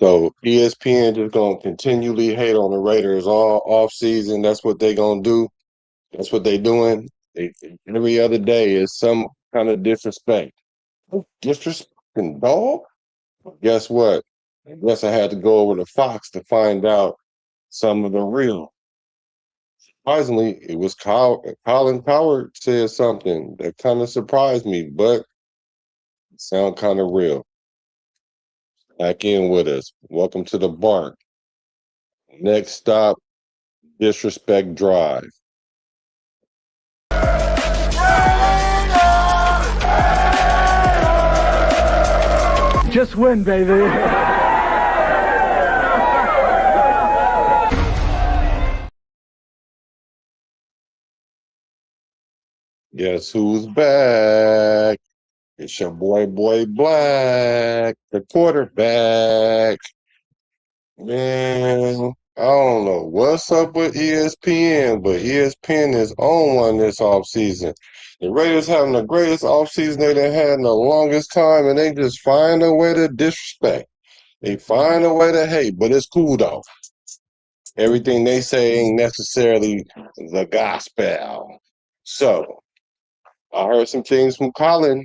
So ESPN just gonna continually hate on the Raiders all off season. That's what they gonna do. That's what they doing. Every other day is some kind of disrespect. Disrespecting dog. Guess what? I guess I had to go over to Fox to find out some of the real. Surprisingly, it was Colin Cowherd said something that kind of surprised me, but it sound kind of real. Back in with us. Welcome to the Bark. Next stop, Disrespect Drive. Just win, baby. Guess who's back? It's your boy Black, the quarterback. Man, I don't know what's up with ESPN, but ESPN is on one this offseason. The Raiders having the greatest offseason they done had in the longest time, and they just find a way to disrespect. They find a way to hate, but it's cool though. Everything they say ain't necessarily the gospel. So, I heard some things from Colin.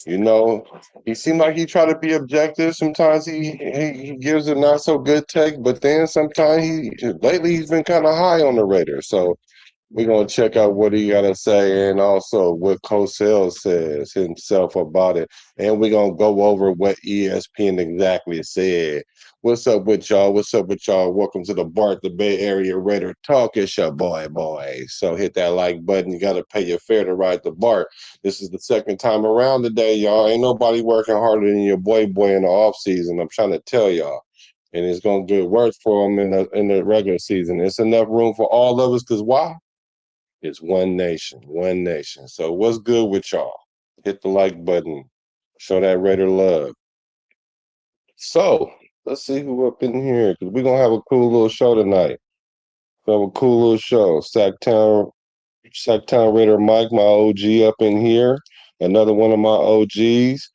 You know, he seemed like he tried to be objective. Sometimes he gives a not so good take, but then sometimes lately he's been kind of high on the Raiders. So we're gonna check out what he got to say and also what Cosell says himself about it, and we're gonna go over what ESPN exactly said. What's up with y'all? What's up with y'all? Welcome to the Bart, the Bay Area Raider Talk. It's your boy. So hit that like button. You got to pay your fare to ride the Bart. This is the second time around today, y'all. Ain't nobody working harder than your boy in the off season. I'm trying to tell y'all. And it's gonna get worse for them in the regular season. It's enough room for all of us, because why? It's one nation. So what's good with y'all? Hit the like button. Show that Raider love. So let's see who up in here, because we're gonna have a cool little show tonight. Have a cool little show. Sacktown Raider Mike, my OG, up in here. Another one of my OGs.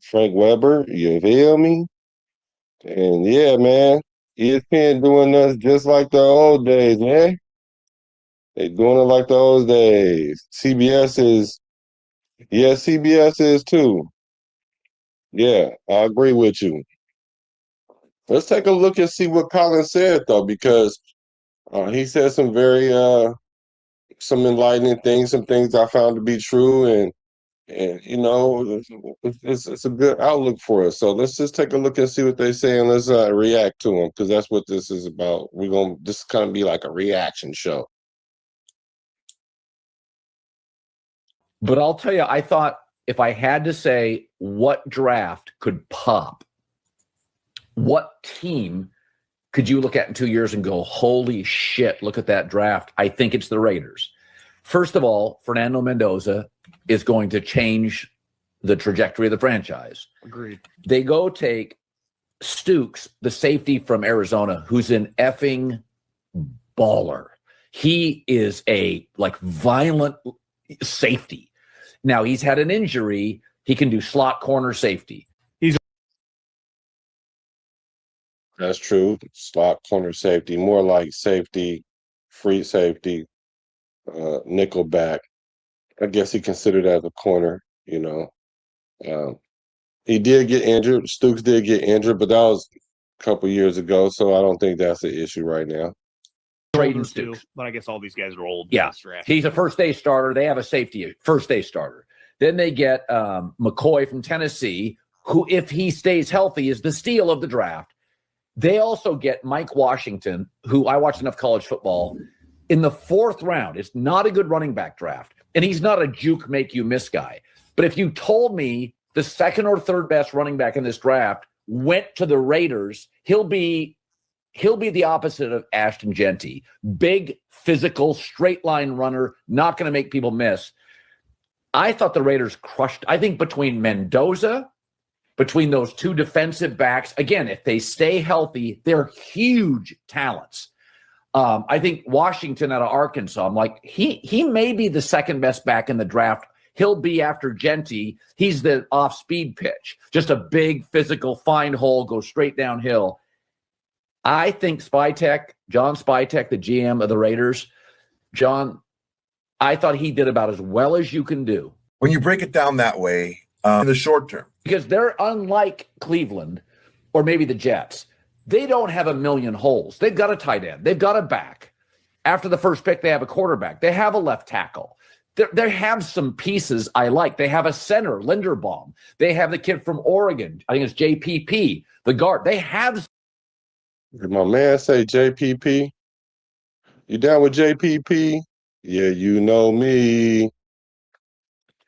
Frank Weber, you feel me? And yeah, man, ESPN doing us just like the old days, man. They doing it like the old days. CBS is too. Yeah, I agree with you. Let's take a look and see what Colin said, though, because he said some very some enlightening things, some things I found to be true, and you know, it's a good outlook for us. So let's just take a look and see what they say, and let's react to them, because that's what this is about. This is kind of be like a reaction show. But I'll tell you, I thought if I had to say what draft could pop, what team could you look at in 2 years and go, holy shit, look at that draft? I think it's the Raiders. First of all, Fernando Mendoza is going to change the trajectory of the franchise. Agreed. They go take Stukes, the safety from Arizona, who's an effing baller. He is a violent safety. Now, he's had an injury. He can do slot corner safety. That's true. Slot corner safety, more like safety, free safety, nickel back. I guess he considered as a corner, you know. He did get injured. Stukes did get injured, but that was a couple years ago, so I don't think that's an issue right now. Older too, but I guess all these guys are old. Yeah, he's a first-day starter. They have a safety first-day starter. Then they get McCoy from Tennessee, who, if he stays healthy, is the steal of the draft. They also get Mike Washington, who I watched enough college football, in the 4th round. It's not a good running back draft, and he's not a juke make you miss guy. But if you told me the 2nd or 3rd best running back in this draft went to the Raiders, he'll be the opposite of Ashton Jeanty. Big, physical, straight line runner, not going to make people miss. I thought the Raiders crushed. I think between Mendoza, between those two defensive backs, again, if they stay healthy, they're huge talents. I think Washington out of Arkansas, I'm like, he may be the 2nd best back in the draft. He'll be after Jeanty. He's the off-speed pitch, just a big physical find hole, go straight downhill. I think John Spytek, the GM of the Raiders, John, I thought he did about as well as you can do. When you break it down that way, in the short term. Because they're unlike Cleveland or maybe the Jets. They don't have a million holes. They've got a tight end. They've got a back. After the first pick, they have a quarterback. They have a left tackle. They have some pieces I like. They have a center, Linderbaum. They have the kid from Oregon. I think it's JPP, the guard. They have. Did my man say JPP? You down with JPP? Yeah, you know me.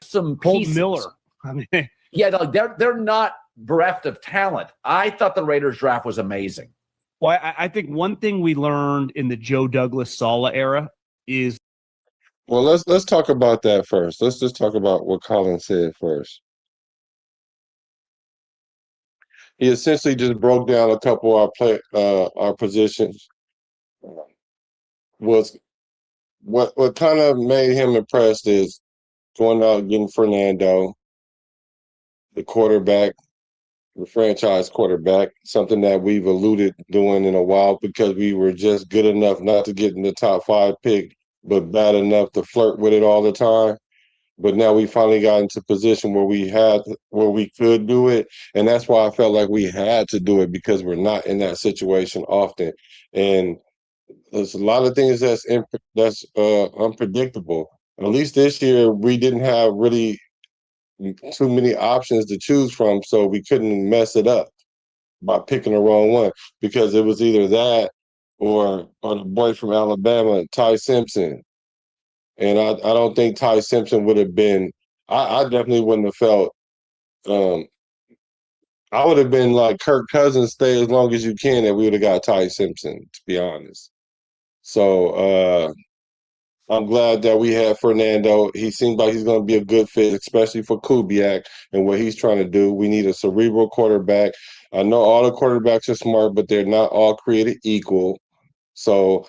Some Colt pieces. Miller. I mean, yeah, they're not bereft of talent. I thought the Raiders draft was amazing. well, I think one thing we learned in the Joe Douglas Sala era is Well, let's talk about that first. Let's just talk about what Colin said first. He essentially just broke down a couple of our positions. Was what kind of made him impressed is going out and getting Fernando, the quarterback, the franchise quarterback, something that we've alluded doing in a while because we were just good enough not to get in the top 5 pick, but bad enough to flirt with it all the time. But now we finally got into position where we could do it, and that's why I felt like we had to do it because we're not in that situation often. And there's a lot of things that's unpredictable. At least this year we didn't have really too many options to choose from, so we couldn't mess it up by picking the wrong one because it was either that or the boy from Alabama, Ty Simpson. And I don't think Ty Simpson would have been. I definitely wouldn't have felt. I would have been like Kirk Cousins, stay as long as you can, and we would have got Ty Simpson. To be honest, so I'm glad that we had Fernando. He seems like he's going to be a good fit, especially for Kubiak and what he's trying to do. We need a cerebral quarterback. I know all the quarterbacks are smart, but they're not all created equal. So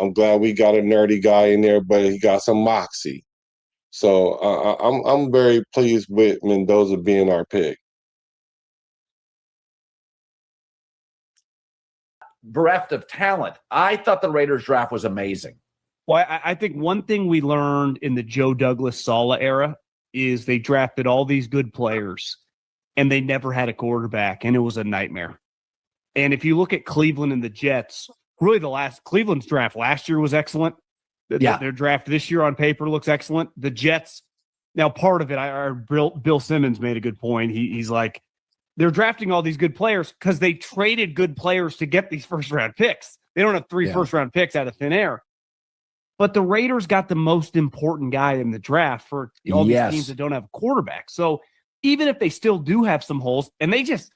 I'm glad we got a nerdy guy in there, but he got some moxie. So I'm very pleased with Mendoza being our pick. Bereft of talent. I thought the Raiders draft was amazing. well, I think one thing we learned in the Joe Douglas Sala era is they drafted all these good players and they never had a quarterback, and it was a nightmare. And if you look at Cleveland and the Jets, really Cleveland's draft last year was excellent. Yeah. Their draft this year on paper looks excellent. The Jets, now part of it, Bill Simmons made a good point. He's like, they're drafting all these good players because they traded good players to get these first-round picks. They don't have three first-round picks out of thin air. But the Raiders got the most important guy in the draft for all these teams that don't have a quarterback. So even if they still do have some holes, and they just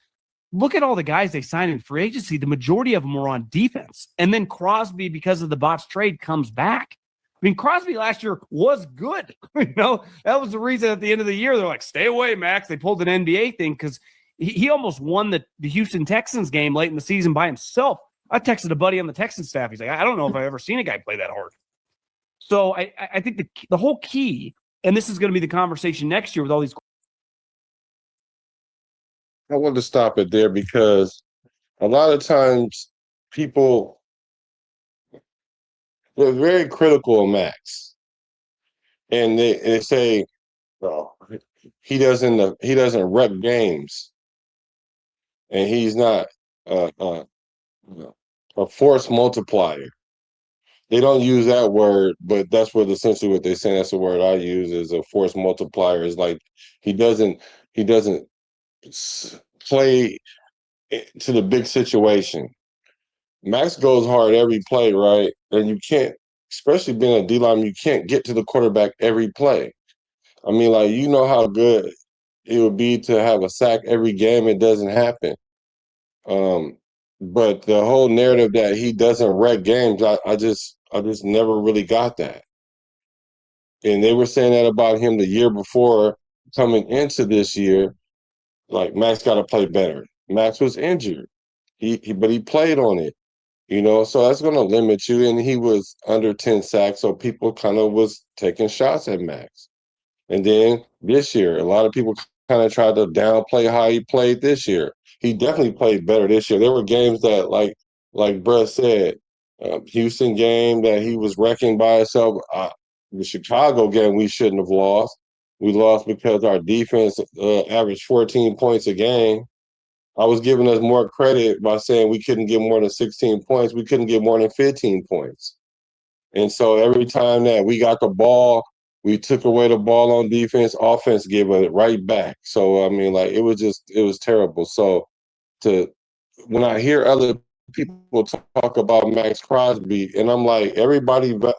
look at all the guys they signed in free agency, the majority of them were on defense. And then Crosby, because of the botched trade, comes back. I mean, Crosby last year was good. That was the reason at the end of the year, they're like, stay away, Max. They pulled an NBA thing because he almost won the Houston Texans game late in the season by himself. I texted a buddy on the Texans staff. He's like, I don't know if I've ever seen a guy play that hard. So I think the whole key, and this is going to be the conversation next year with all these. I want to stop it there because a lot of times people they're very critical of Max, and they say, "Well, he doesn't rep games, and he's not a force multiplier." They don't use that word, but that's essentially what they're saying. That's the word I use is a force multiplier. Is like he doesn't play to the big situation. Max goes hard every play, right? And you can't, especially being a D lineman, you can't get to the quarterback every play. I mean, like, you know how good it would be to have a sack every game. It doesn't happen. But the whole narrative that he doesn't wreck games, I just never really got that. And they were saying that about him the year before coming into this year. Like, Max got to play better. Max was injured. But he played on it, so that's going to limit you. And he was under 10 sacks, so people kind of was taking shots at Max. And then this year, a lot of people kind of tried to downplay how he played this year. He definitely played better this year. There were games that, like Bruh said, Houston game that he was wrecking by himself. The Chicago game we shouldn't have lost. We lost because our defense averaged 14 points a game. I was giving us more credit by saying we couldn't get more than 16 points. We couldn't get more than 15 points. And so every time that we got the ball, we took away the ball on defense, offense gave it right back. So, I mean, like, it was terrible. So when I hear other people talk about Maxx Crosby, and I'm like, a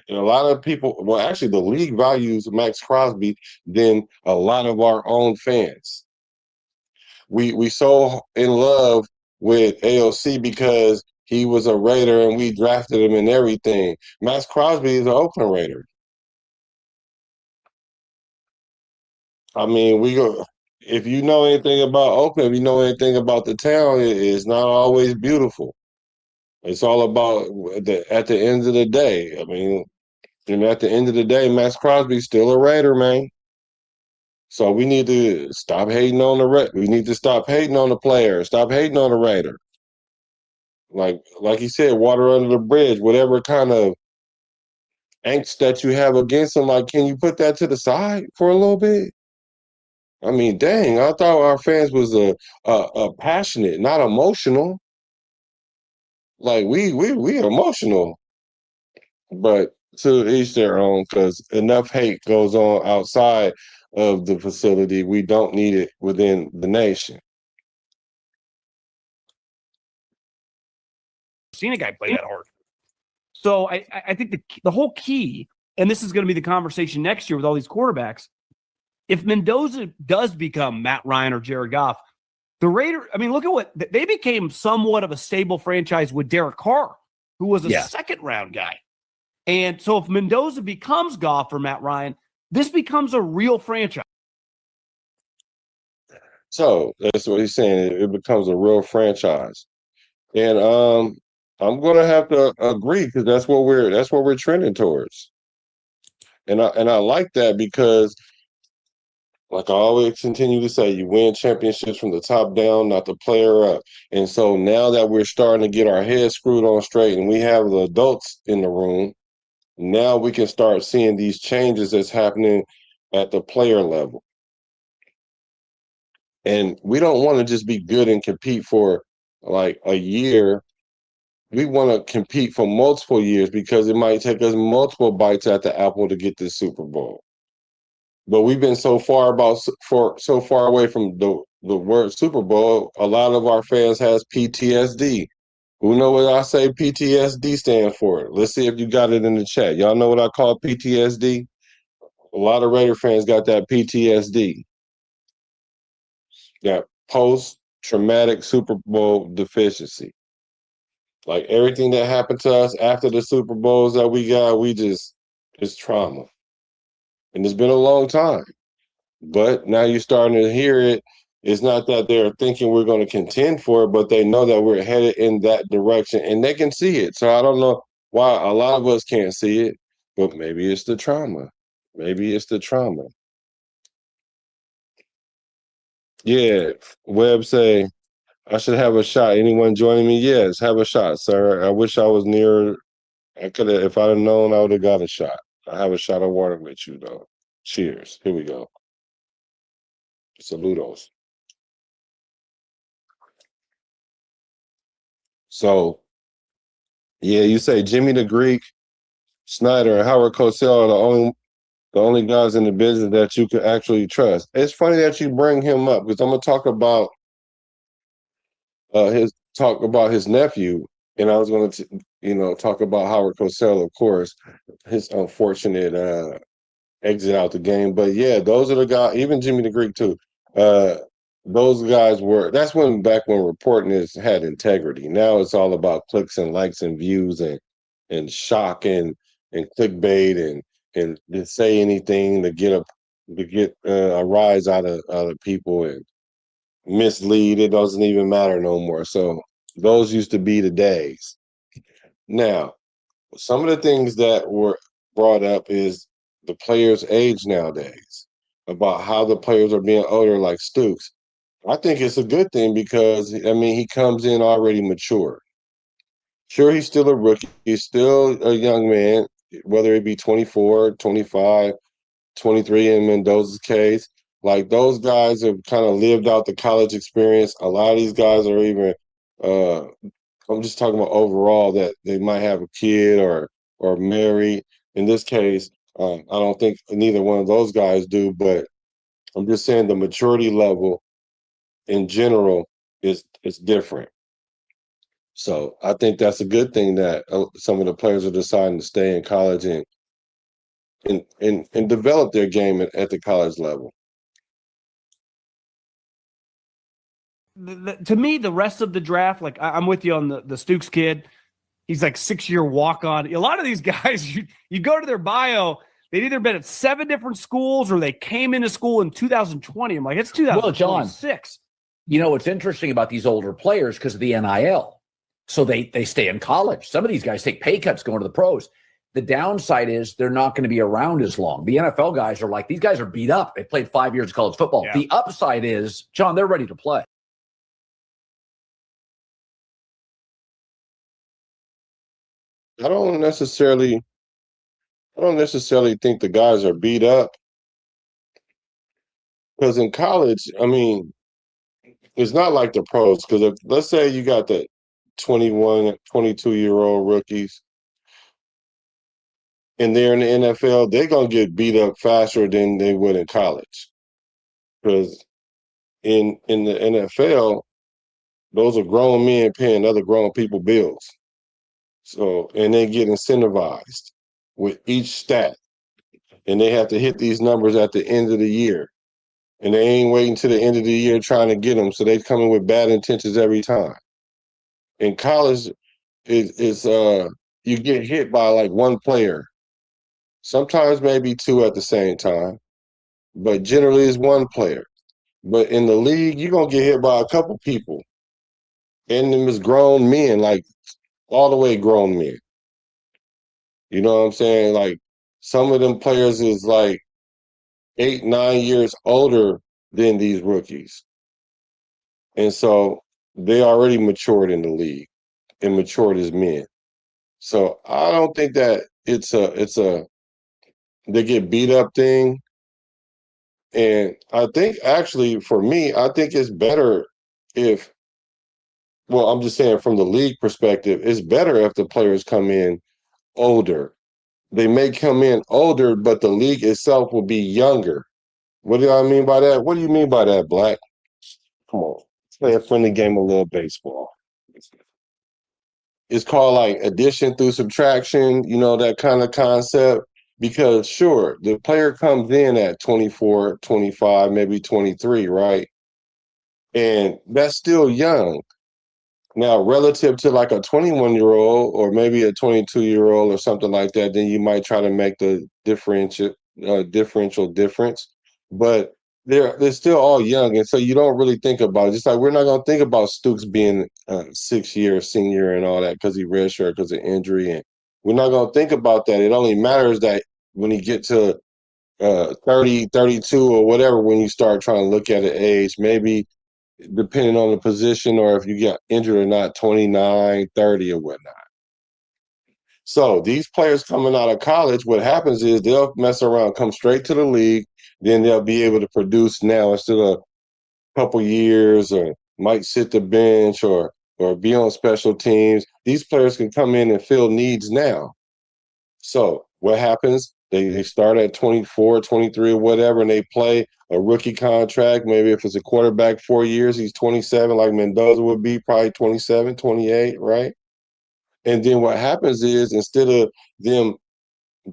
lot of people, well, actually, the league values Maxx Crosby than a lot of our own fans. We so in love with AOC because he was a Raider and we drafted him and everything. Maxx Crosby is an Oakland Raider. I mean, if you know anything about Oakland, if you know anything about the town, it's not always beautiful. It's all about at the end of the day. I mean, and at the end of the day, Maxx Crosby's still a Raider, man. So we need to stop hating on we need to stop hating on the player, stop hating on the Raider. Like you said, water under the bridge, whatever kind of angst that you have against him, like, can you put that to the side for a little bit? I mean, dang, I thought our fans was a passionate, not emotional. Like we emotional, but to each their own. Because enough hate goes on outside of the facility. We don't need it within the nation. Seen a guy play that hard. So I think the whole key, and this is going to be the conversation next year with all these quarterbacks, if Mendoza does become Matt Ryan or Jared Goff, the Raiders, I mean, look at what they became, somewhat of a stable franchise with Derek Carr, who was a second round guy. And so if Mendoza becomes Goff or Matt Ryan, this becomes a real franchise. So that's what he's saying. It becomes a real franchise. And I'm gonna have to agree because that's what we're trending towards. And I like that because, like I always continue to say, you win championships from the top down, not the player up. And so now that we're starting to get our heads screwed on straight and we have the adults in the room, now we can start seeing these changes that's happening at the player level. And we don't want to just be good and compete for like a year. We want to compete for multiple years because it might take us multiple bites at the apple to get this Super Bowl. But we've been so far away from the word Super Bowl. A lot of our fans has PTSD. Who know what I say PTSD stands for? Let's see if you got it in the chat. Y'all know what I call PTSD? A lot of Raider fans got that PTSD. That post-traumatic Super Bowl deficiency. Like everything that happened to us after the Super Bowls that we got, it's trauma. And it's been a long time. But now you're starting to hear it. It's not that they're thinking we're going to contend for it, but they know that we're headed in that direction and they can see it. So I don't know why a lot of us can't see it, but maybe it's the trauma. Maybe it's the trauma. Yeah, Webb say, I should have a shot. Anyone joining me? Yes, have a shot, sir. I wish I was near. I could have, if I'd have known, I would have got a shot. I have a shot of water with you, though. Cheers. Here we go. Saludos. So, yeah, you say Jimmy the Greek, Snyder, and Howard Cosell are the only guys in the business that you can actually trust. It's funny that you bring him up because I'm gonna talk about his nephew, and I was going to talk about Howard Cosell, of course, his unfortunate exit out the game. But yeah, those are the guys. Even Jimmy the Greek too. Those guys that's back when reporting had integrity. Now it's all about clicks and likes and views and shock and clickbait and to say anything to get a rise out of people and mislead. It doesn't even matter no more. So those used to be the days. Now, some of the things that were brought up is the players' age nowadays, about how the players are being older, like Stooks. I think it's a good thing because, I mean, he comes in already mature. Sure, he's still a rookie. He's still a young man, whether it be 24, 25, 23 in Mendoza's case. Like those guys have kind of lived out the college experience. A lot of these guys are even, uh, I'm just talking about overall that they might have a kid or married. In this case, I don't think neither one of those guys do, but I'm just saying the maturity level in general is different. So I think that's a good thing that some of the players are deciding to stay in college and develop their game at the college level. To me, the rest of the draft, like I'm with you on the Stooks kid. He's like 6-year walk-on. A lot of these guys, you go to their bio, they've either been at 7 different schools or they came into school in 2020. I'm like, it's 2026. Well, John, you know what's interesting about these older players because of the NIL. So they stay in college. Some of these guys take pay cuts going to the pros. The downside is they're not going to be around as long. The NFL guys are like, these guys are beat up. They played 5 years of college football. Yeah. The upside is, John, they're ready to play. I don't necessarily think the guys are beat up because in college, I mean, it's not like the pros. Because if let's say you got the 21, 22-year-old rookies and they're in the NFL, they're gonna get beat up faster than they would in college. Because in the NFL, those are grown men paying other grown people bills. So, and they get incentivized with each stat, and they have to hit these numbers at the end of the year, and they ain't waiting to the end of the year trying to get them. So they come in with bad intentions every time. In college, it's you get hit by like one player, sometimes maybe 2 at the same time, but generally it's one player. But in the league, you're gonna get hit by a couple people, and them is grown men, like all the way grown men. You know what I'm saying? Like some of them players is like 8, 9 years older than these rookies. And so they already matured in the league and matured as men. So I don't think that it's a they get beat up thing. And I think actually for me, I think it's better if well, I'm just saying from the league perspective, it's better if the players come in older. They may come in older, but the league itself will be younger. What do I mean by that? What do you mean by that, Black? Come on, let's play a friendly game of little baseball. It's called like addition through subtraction, you know, that kind of concept. Because sure, the player comes in at 24, 25, maybe 23, right? And that's still young. Now, relative to like a 21-year-old or maybe a 22-year-old or something like that, then you might try to make the differential difference. But they're still all young, and so you don't really think about it. Just like we're not going to think about Stooks being 6-year senior and all that because he redshirt because of injury, and we're not going to think about that. It only matters that when you get to 30, 32 or whatever, when you start trying to look at the age, maybe depending on the position or if you get injured or not, 29, 30 or whatnot. So these players coming out of college, what happens is they'll mess around, come straight to the league, then they'll be able to produce now instead of a couple years or might sit the bench or be on special teams. These players can come in and fill needs now. So what happens? They start at 24, 23 or whatever, and they play a rookie contract. Maybe if it's a quarterback, 4 years, he's 27, like Mendoza would be, probably 27, 28, right? And then what happens is instead of them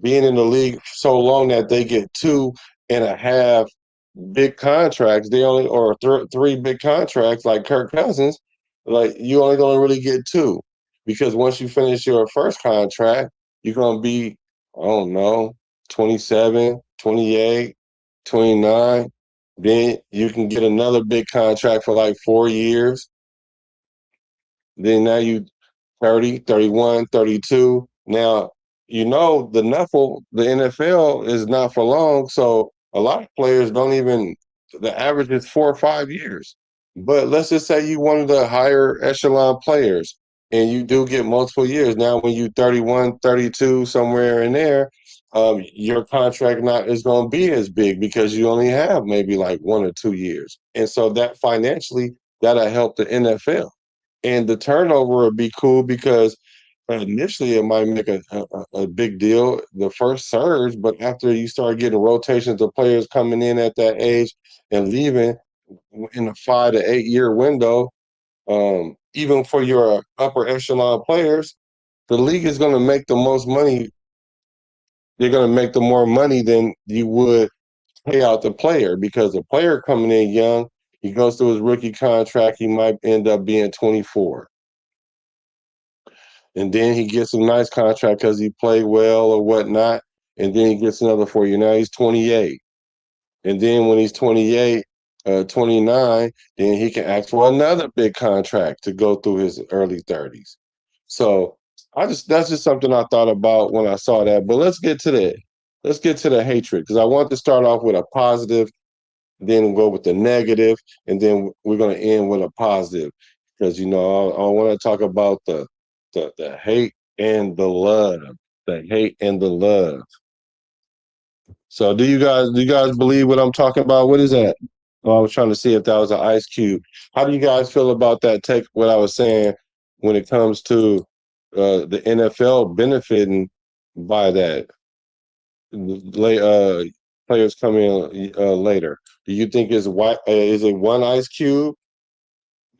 being in the league so long that they get 2.5 big contracts, they only or 3 big contracts like Kirk Cousins, like you only gonna really get 2. Because once you finish your first contract, you're gonna be, I don't know, 27, 28, 29. Then you can get another big contract for like 4 years. Then now you 30, 31, 32. Now the NFL is not for long, so a lot of players don't even, the average is 4 or 5 years. But let's just say you one of the higher echelon players and you do get multiple years. Now, when you 31, 32, somewhere in there, your contract not is going to be as big because you only have maybe like 1 or 2 years. And so that financially, that'll help the NFL. And the turnover would be cool because initially it might make a big deal the first surge, but after you start getting rotations of players coming in at that age and leaving in a 5 to 8 year window, even for your upper echelon players, the league is going to make the most money. They're going to make the more money than you would pay out the player, because the player coming in young, he goes through his rookie contract, he might end up being 24. And then he gets a nice contract because he played well or whatnot. And then he gets another 4 year. Now he's 28. And then when he's 28, 29, then he can ask for another big contract to go through his early 30s. So that's just something I thought about when I saw that. But let's get to the hatred, because I want to start off with a positive, then go with the negative, and then we're going to end with a positive, because I want to talk about the hate and the love, the hate and the love. So do you guys believe what I'm talking about? What is that? Oh, I was trying to see if that was an ice cube. How do you guys feel about that? Take what I was saying when it comes to the NFL benefiting by that. Players coming later. Do you think is it one ice cube?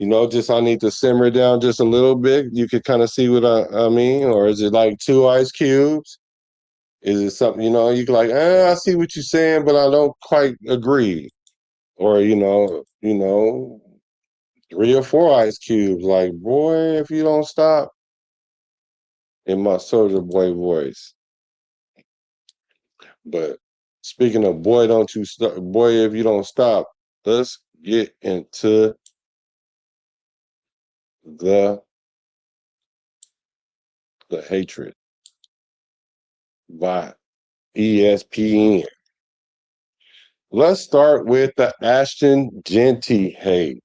Just I need to simmer down just a little bit. You could kind of see what I mean, or is it like two ice cubes? Is it something, you can like, I see what you're saying, but I don't quite agree. Or, 3 or 4 ice cubes. Like, boy, if you don't stop, in my Soldier Boy voice. But speaking of boy, don't you stop, boy, if you don't stop, let's get into the hatred by ESPN. Let's start with the Ashton Jeanty hate.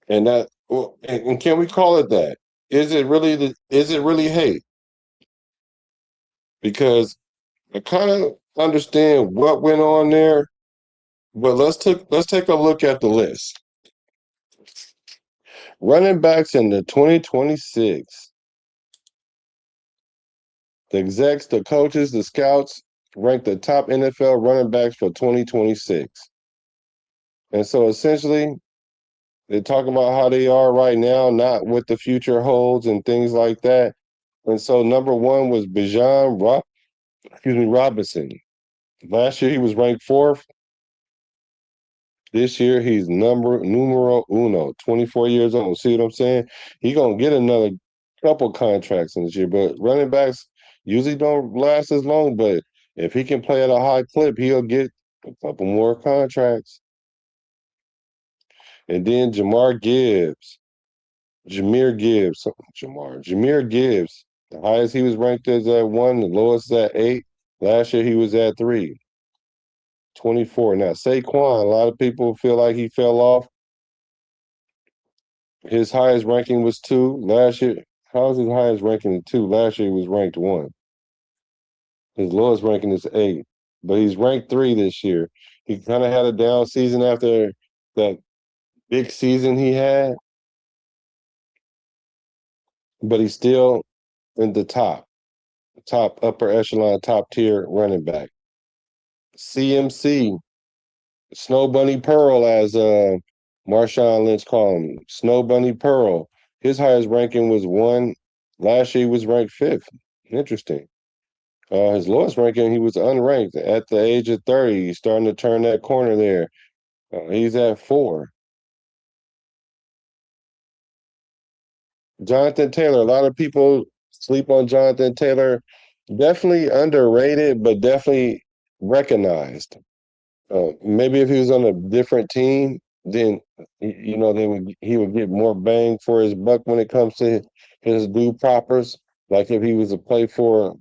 And and can we call it that? Is it really hate? Because I kind of understand what went on there, but let's take a look at the list. Running backs in the 2026. The execs, the coaches, the scouts ranked the top NFL running backs for 2026. And so essentially, they're talking about how they are right now, not what the future holds and things like that. And so number one was Robinson. Last year he was ranked 4th. This year he's numero uno, 24 years old. See what I'm saying? He's gonna get another couple contracts in this year, but running backs usually don't last as long. But if he can play at a high clip, he'll get a couple more contracts. And then Jameer Gibbs. Jameer Gibbs. The highest he was ranked is at 1, the lowest is at 8. Last year he was at 3. 24. Now Saquon, a lot of people feel like he fell off. His highest ranking was 2 last year. How's his highest ranking 2? Last year he was ranked 1. His lowest ranking is 8, but he's ranked 3 this year. He kind of had a down season after that big season he had, but he's still in the top upper echelon, top tier running back. CMC, Snow Bunny Pearl, as Marshawn Lynch called him, Snow Bunny Pearl. His highest ranking was 1. Last year he was ranked 5th. Interesting. His lowest ranking, he was unranked at the age of 30. He's starting to turn that corner there. He's at 4. Jonathan Taylor. A lot of people sleep on Jonathan Taylor. Definitely underrated, but definitely recognized. Maybe if he was on a different team, then he would get more bang for his buck when it comes to his due propers. Like if he was to play for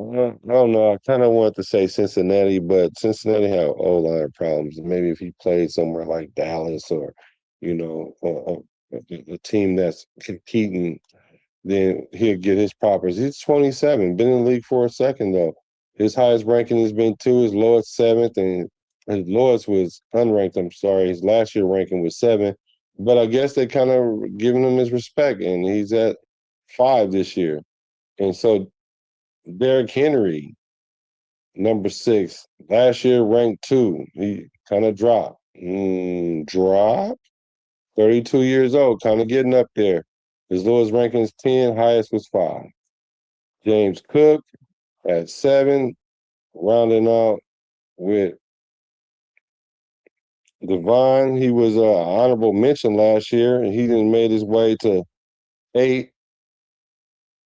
I don't know. I kind of want to say Cincinnati, but Cincinnati have O-line problems. Maybe if he played somewhere like Dallas or, a team that's competing, then he'll get his propers. He's 27, been in the league for a second, though. His highest ranking has been 2, his lowest 7th, and his lowest was unranked. I'm sorry. His last year ranking was 7, but I guess they kind of giving him his respect, and he's at 5 this year. And so Derrick Henry, number 6, last year ranked 2. He kind of dropped. Drop? 32 years old, kind of getting up there. His lowest ranking is 10, highest was 5. James Cook at 7, rounding out with Devon. He was an honorable mention last year, and he didn't made his way to 8.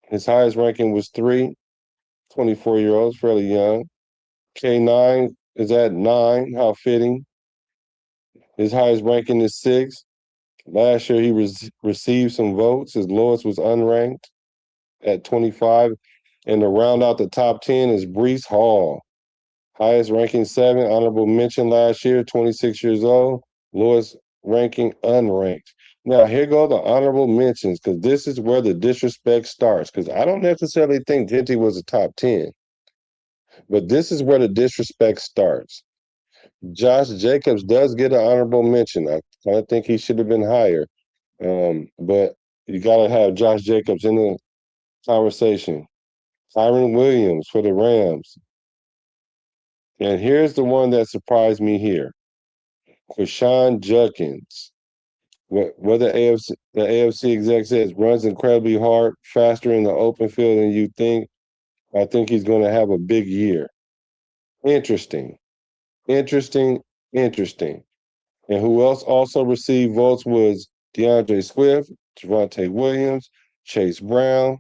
His highest ranking was 3, 24-year-olds, fairly young. K9 is at 9, how fitting. His highest ranking is 6. Last year, he received some votes. His lowest was unranked at 25. And to round out the top 10 is Breece Hall. Highest ranking 7, honorable mention last year, 26 years old. Lowest ranking unranked. Now, here go the honorable mentions, because this is where the disrespect starts, because I don't necessarily think Jeanty was a top 10. But this is where the disrespect starts. Josh Jacobs does get an honorable mention. I kind of think he should have been higher. But you got to have Josh Jacobs in the conversation. Tyron Williams for the Rams. And here's the one that surprised me here. Quashawn Judkins. What the AFC exec says, runs incredibly hard, faster in the open field than you think. I think he's going to have a big year. Interesting. Interesting. Interesting. And who else also received votes was DeAndre Swift, Javonte Williams, Chase Brown,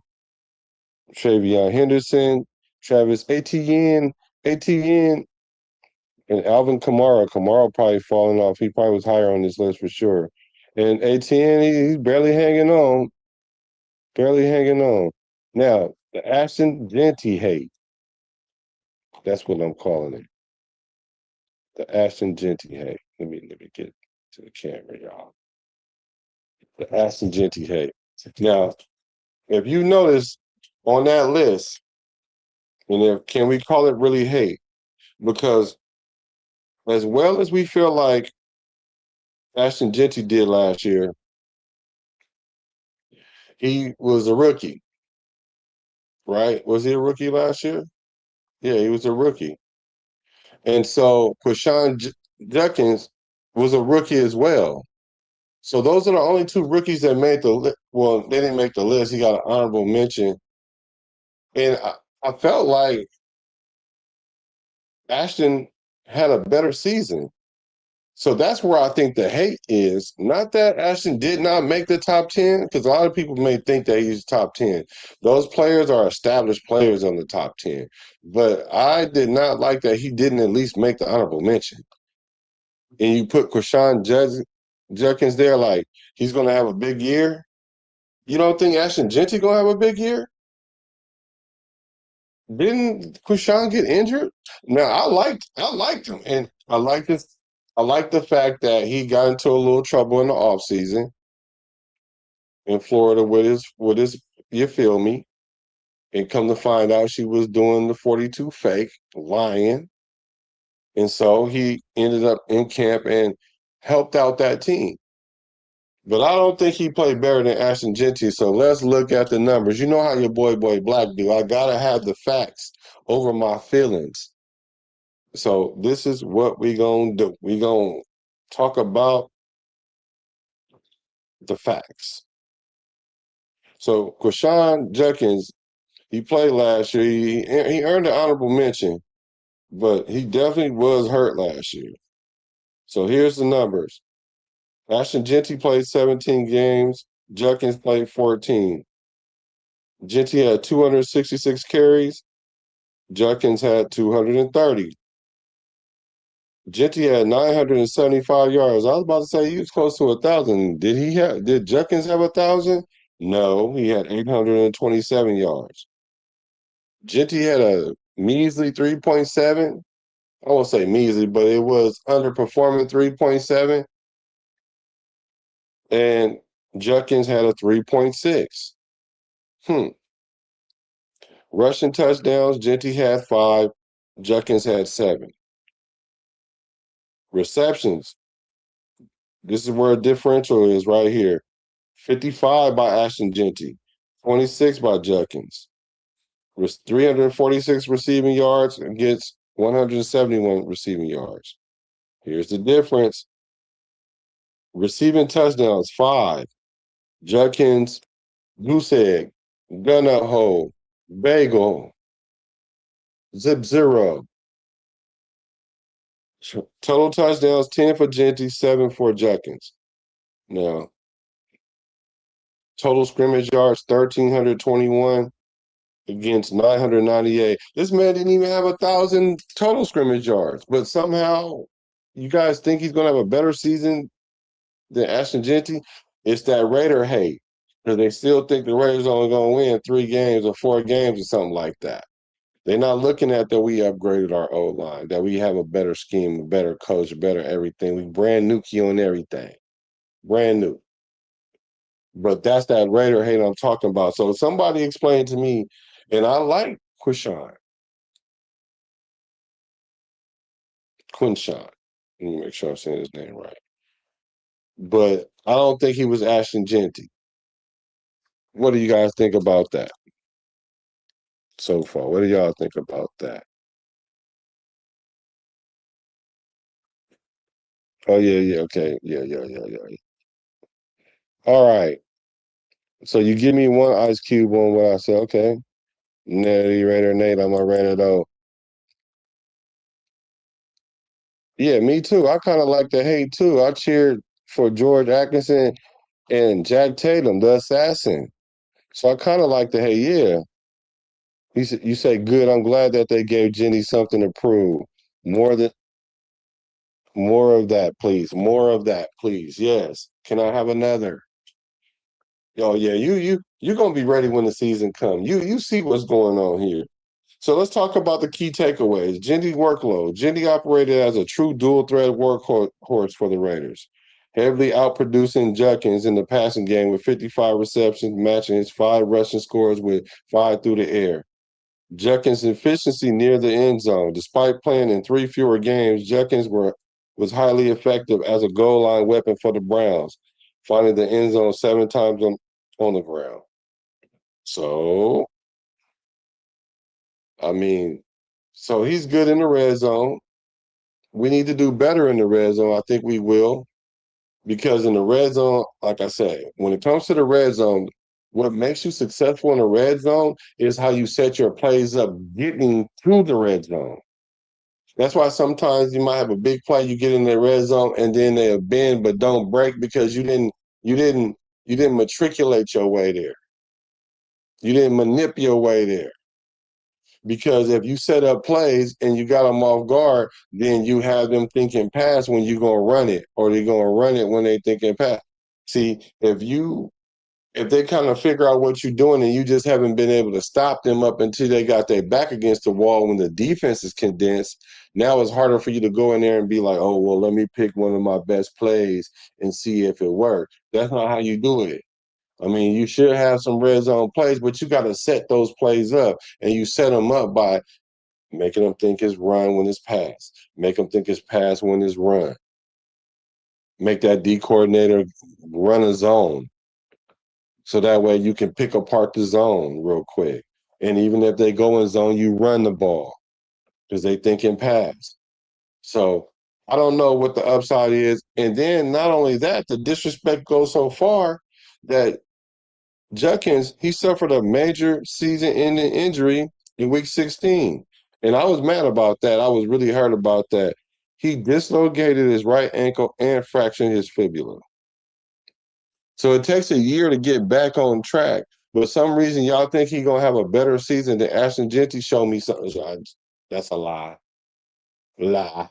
Travion Henderson, Travis Etienne, and Alvin Kamara. Kamara probably falling off. He probably was higher on this list for sure. And Etienne, he's barely hanging on. Barely hanging on. Now, the Ashton Jeanty hate. That's what I'm calling it. The Ashton Jeanty hate. Let me get to the camera, y'all. The Ashton Jeanty hate. Now, if you notice on that list, can we call it really hate? Because as well as we feel like Ashton Jeanty did last year, he was a rookie, right? Was he a rookie last year? Yeah, he was a rookie. And so Quashawn Judkins was a rookie as well. So those are the only 2 rookies that made the list. Well, they didn't make the list. He got an honorable mention. And I felt like Ashton had a better season. So that's where I think the hate is. Not that Ashton did not make the top 10, because a lot of people may think that he's top 10. Those players are established players on the top 10. But I did not like that he didn't at least make the honorable mention. And you put Quashawn Judkins there, like he's going to have a big year. You don't think Ashton Jeanty going to have a big year? Didn't Quashawn get injured? Now I liked him, and I like this. I like the fact that he got into a little trouble in the offseason in Florida with his you feel me, and come to find out she was doing the 42 fake, lying, and so he ended up in camp and helped out that team. But I don't think he played better than Ashton Jeanty. So let's look at the numbers. You know how your boy Black do. I gotta have the facts over my feelings. So this is what we gonna do. We gonna talk about the facts. So Quashawn Judkins, he played last year. He earned an honorable mention, but he definitely was hurt last year. So here's the numbers. Ashton Jeanty played 17 games. Judkins played 14. Jeanty had 266 carries. Judkins had 230. Jeanty had 975 yards. I was about to say he was close to 1,000. Did Judkins have 1,000? No, he had 827 yards. Jeanty had a measly 3.7. I won't say measly, but it was underperforming 3.7. And Judkins had a 3.6. Rushing touchdowns, Jeanty had 5. Judkins had 7. Receptions, this is where a differential is right here. 55 by Ashton Jeanty, 26 by Judkins. 346 receiving yards against 171 receiving yards. Here's the difference. Receiving touchdowns, 5. Judkins, goose egg, gun-up hole, bagel, zip 0. Total touchdowns, 10 for Jeanty, 7 for Judkins. Now, total scrimmage yards, 1,321 against 998. This man didn't even have 1,000 total scrimmage yards, but somehow you guys think he's going to have a better season than Ashton Jeanty? It's that Raider hate, because they still think the Raiders only going to win 3 games or 4 games or something like that. They're not looking at that we upgraded our O-line, that we have a better scheme, a better coach, better everything. We brand new key on everything. Brand new. But that's that Raider hate I'm talking about. So somebody explain to me, and I like Quinshawn. Let me make sure I'm saying his name right. But I don't think he was Ashton Jeanty. What do you guys think about that so far? What do y'all think about that? Oh, yeah, okay. Yeah. All right. So you give me one ice cube on what I said, okay. Natty Raider Nate, I'm a Raider though. Yeah, me too. I kind of like the hate too. I cheered for George Atkinson and Jack Tatum, the assassin. So I kind of like the hate, yeah. You say good. I'm glad that they gave Jenny something to prove. More than more of that, please. More of that, please. Yes. Can I have another? Oh yeah, you're gonna be ready when the season comes. You see what's going on here. So let's talk about the key takeaways. Jeanty workload. Jeanty operated as a true dual threat workhorse for the Raiders, heavily outproducing Judkins in the passing game with 55 receptions, matching his 5 rushing scores with 5 through the air. Judkins' efficiency near the end zone. Despite playing in 3 fewer games, Judkins was highly effective as a goal line weapon for the Browns, finding the end zone 7 times on the ground. So, I mean, so he's good in the red zone. We need to do better in the red zone. I think we will. Because in the red zone, like I said, when it comes to the red zone, what makes you successful in the red zone is how you set your plays up getting to the red zone. That's why sometimes you might have a big play, you get in the red zone, and then they bend but don't break because you didn't matriculate your way there. You didn't manipulate your way there. Because if you set up plays and you got them off guard, then you have them thinking pass when you're going to run it, or they're going to run it when they thinking pass. See, if they kind of figure out what you're doing and you just haven't been able to stop them up until they got their back against the wall when the defense is condensed, now it's harder for you to go in there and be like, oh, well, let me pick one of my best plays and see if it works. That's not how you do it. I mean, you should have some red zone plays, but you got to set those plays up, and you set them up by making them think it's run when it's pass, make them think it's pass when it's run. Make that D coordinator run a zone, so that way you can pick apart the zone real quick. And even if they go in zone, you run the ball because they think in pass. So I don't know what the upside is. And then not only that, the disrespect goes so far that Judkins, he suffered a major season-ending injury in week 16. And I was mad about that. I was really hurt about that. He dislocated his right ankle and fractured his fibula. So it takes a year to get back on track. But some reason y'all think he's going to have a better season than Ashton Jeanty. Show me something. That's a lie. Lie.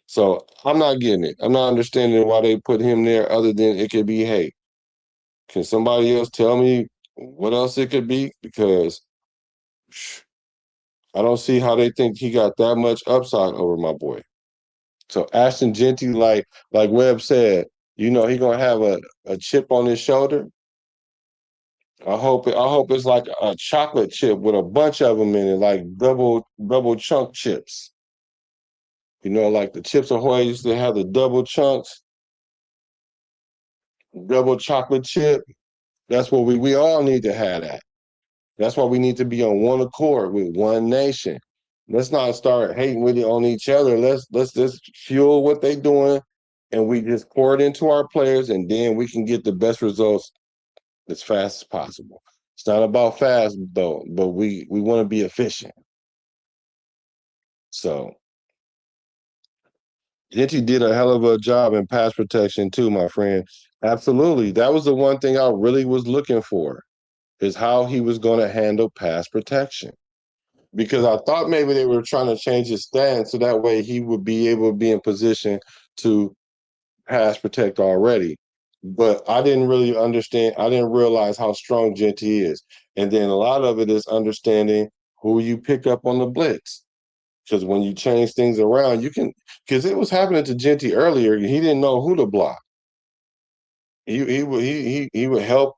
So I'm not getting it. I'm not understanding why they put him there other than it could be hate. Can somebody else tell me what else it could be, because I don't see how they think he got that much upside over my boy. So Ashton Jeanty, like Webb said, he gonna have a chip on his shoulder. I hope it's like a chocolate chip with a bunch of them in it, like double chunk chips. Like the Chips Ahoy used to have the double chunks, double chocolate chip. That's what we all need to have that. That's why we need to be on one accord with one nation. Let's not start hating with it on each other. Let's just fuel what they doing, and we just pour it into our players, and then we can get the best results as fast as possible. It's not about fast though, but we want to be efficient. So Jeanty did a hell of a job in pass protection too, my friend. Absolutely. That was the one thing I really was looking for, is how he was going to handle pass protection. Because I thought maybe they were trying to change his stance so that way he would be able to be in position to pass protect already. But I didn't really understand. I didn't realize how strong Jeanty is. And then a lot of it is understanding who you pick up on the blitz. Because when you change things around, you can, because it was happening to Jeanty earlier. He didn't know who to block. He would help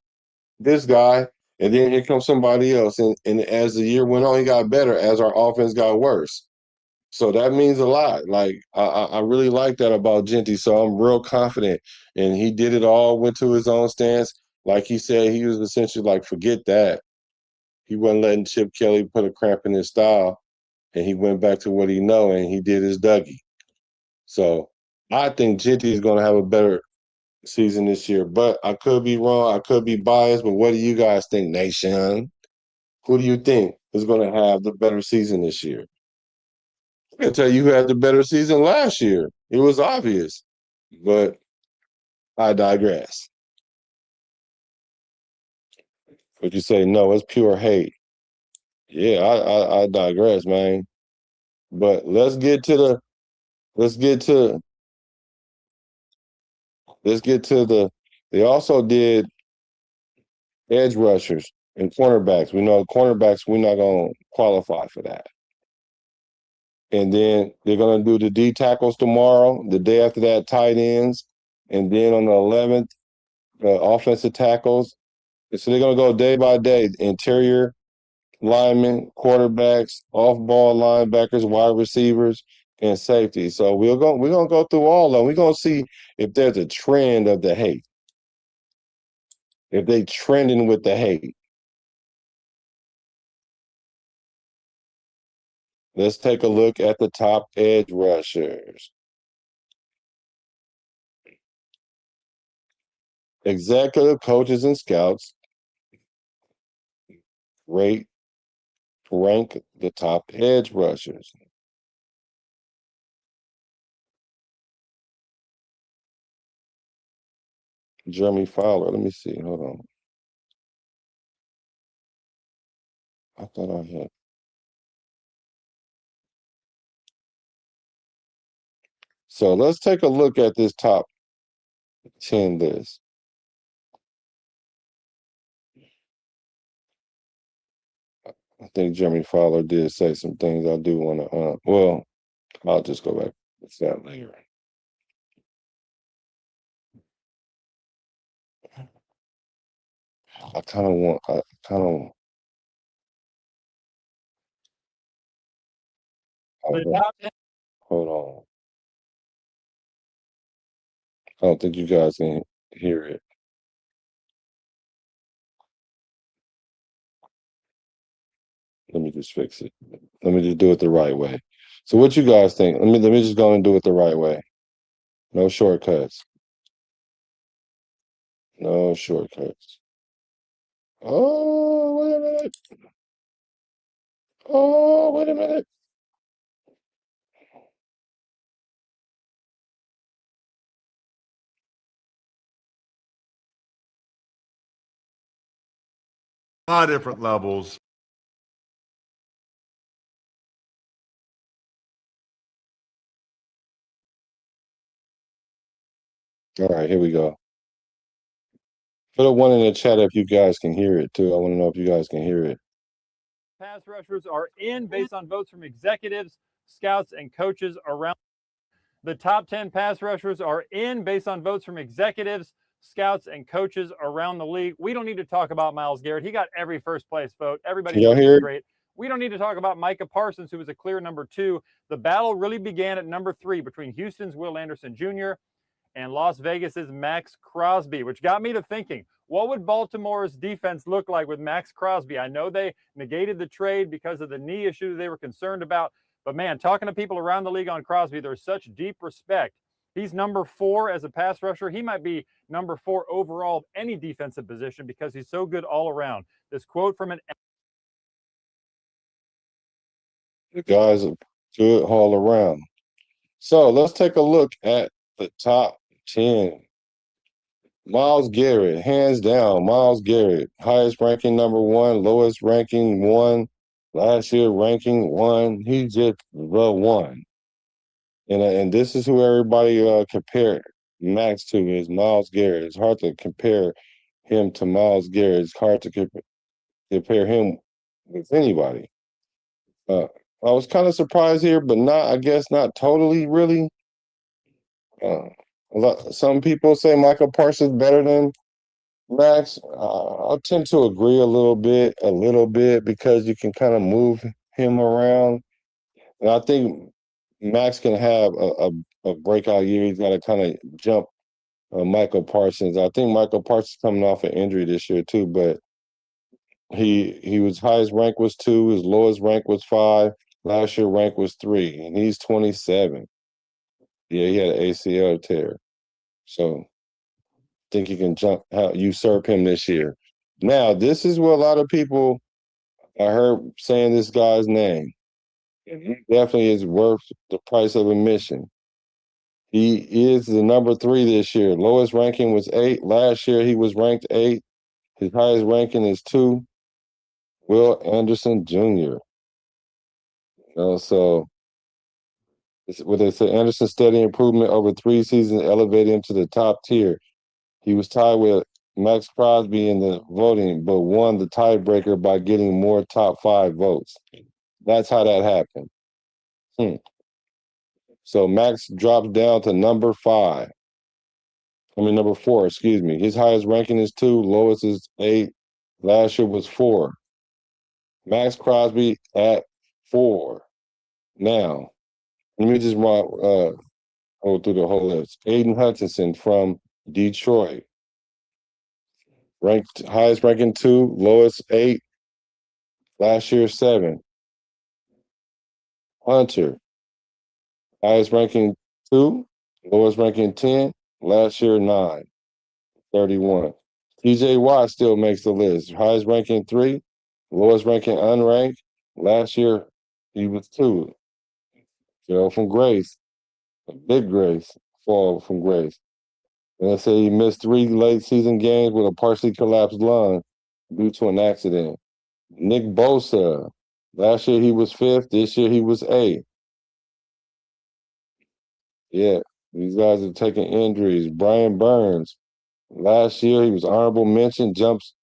this guy, and then here comes somebody else. And as the year went on, he got better as our offense got worse. So that means a lot. Like I really like that about Jeanty. So I'm real confident. And he did it all, went to his own stance. Like he said, he was essentially like, forget that. He wasn't letting Chip Kelly put a cramp in his style. And he went back to what he know, and he did his Dougie. So I think Jeanty is going to have a better season this year. But I could be wrong. I could be biased. But what do you guys think, Nation? Who do you think is going to have the better season this year? I can tell you who had the better season last year. It was obvious, but I digress. Would you say no? It's pure hate. Yeah, I digress, man. But let's get to the. They also did edge rushers and cornerbacks. We know cornerbacks. We're not gonna qualify for that. And then they're gonna do the D tackles tomorrow. The day after that, tight ends, and then on the 11th, offensive tackles. So they're going to go day by day, interior linemen, quarterbacks, off-ball linebackers, wide receivers, and safety. So we're going to go through all of them. We're going to see if there's a trend of the hate, if they trending with the hate. Let's take a look at the top edge rushers. Executive coaches and scouts rank the top edge rushers. Jeremy Fowler. Let me see. Hold on. I thought I had. So let's take a look at this top 10 list. I think Jeremy Fowler did say some things I do want to. Well, I'll just go back to that later. I kind of want. I kind of. Hold on. I don't think you guys can hear it. Let me just fix it. Let me just do it the right way. So, what you guys think? Let me just go and do it the right way. No shortcuts. No shortcuts. Oh, wait a minute. Oh, wait a minute. A lot of different levels. All right, here we go. Put a one in the chat if you guys can hear it too. I want to know if you guys can hear it. Pass rushers are in based on votes from executives, scouts, and coaches around. The top 10 pass rushers are in based on votes from executives, scouts, and coaches around the league. We don't need to talk about Myles Garrett. He got every first place vote. Everybody Can y'all knows hear he's it? great. We don't need to talk about Micah Parsons, who was a clear number 2. The battle really began at number 3 between Houston's Will Anderson Jr. and Las Vegas's Maxx Crosby, which got me to thinking, what would Baltimore's defense look like with Maxx Crosby? I know they negated the trade because of the knee issue they were concerned about, but man, talking to people around the league on Crosby, there's such deep respect. He's number 4 as a pass rusher. He might be number 4 overall of any defensive position because he's so good all around. This quote from an The guys are good all around. So let's take a look at the top 10. Myles Garrett, hands down, Myles Garrett, highest ranking number 1, lowest ranking 1, last year ranking 1. He just the one. And this is who everybody compare Max to is Myles Garrett. It's hard to compare him to Myles Garrett. It's hard to compare him with anybody. I was kind of surprised here, but I guess not totally, really. Some people say Michael Parsons better than Max. I tend to agree a little bit, because you can kind of move him around. And I think Max can have a breakout year. He's got to kind of jump Michael Parsons. I think Michael Parsons coming off an injury this year too, but he was highest rank was 2, his lowest rank was 5, last year rank was 3, and he's 27. Yeah, he had an ACL tear, so I think he can usurp him this year. Now, this is what a lot of people I heard saying this guy's name, and he definitely is worth the price of admission. He is the number 3 this year. Lowest ranking was 8. Last year he was ranked 8. His highest ranking is 2. Will Anderson Jr. So with it said Anderson's steady improvement over 3 seasons elevated him to the top tier. He was tied with Maxx Crosby in the voting, but won the tiebreaker by getting more top 5 votes. That's how that happened. So Max drops down to number 4, excuse me. His highest ranking is 2, lowest is 8. Last year was 4. Maxx Crosby at 4. Now, let me just go through the whole list. Aiden Hutchinson from Detroit. Ranked highest ranking 2, lowest 8. Last year 7. Hunter, highest ranking 2, lowest ranking 10. Last year 9. 31. TJ Watt still makes the list. Highest ranking 3, lowest ranking unranked. Last year he was 2. Fell from grace. A big grace. Fall from grace. And they say he missed 3 late season games with a partially collapsed lung due to an accident. Nick Bosa. Last year he was 5th. This year he was 8th. Yeah, these guys are taking injuries. Brian Burns. Last year he was honorable mention, jumps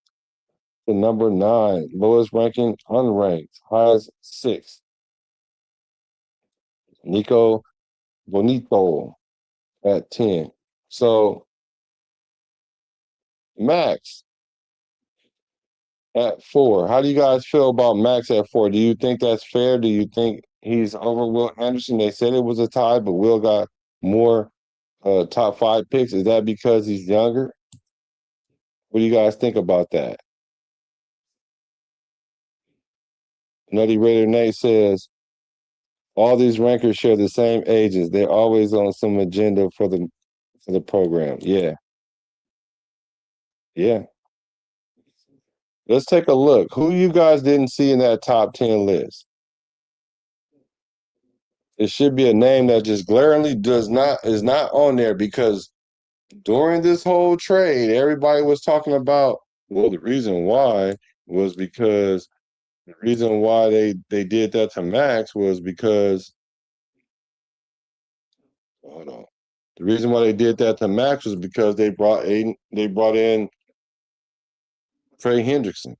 to number 9. Lowest ranking unranked. Highest 6. Nico Bonito at 10. So Max at 4. How do you guys feel about Max at 4? Do you think that's fair? Do you think he's over Will Anderson? They said it was a tie, but Will got more top 5 picks. Is that because he's younger? What do you guys think about that? Nutty Raider Nate says, all these rankers share the same ages. They're always on some agenda for the program. Yeah. Yeah. Let's take a look. Who you guys didn't see in that top 10 list? It should be a name that just glaringly is not on there, because during this whole trade, everybody was talking about, well, the reason why was because the reason why they did that to Max was because hold on. The reason why they did that to Max was because they brought in Trey Hendrickson.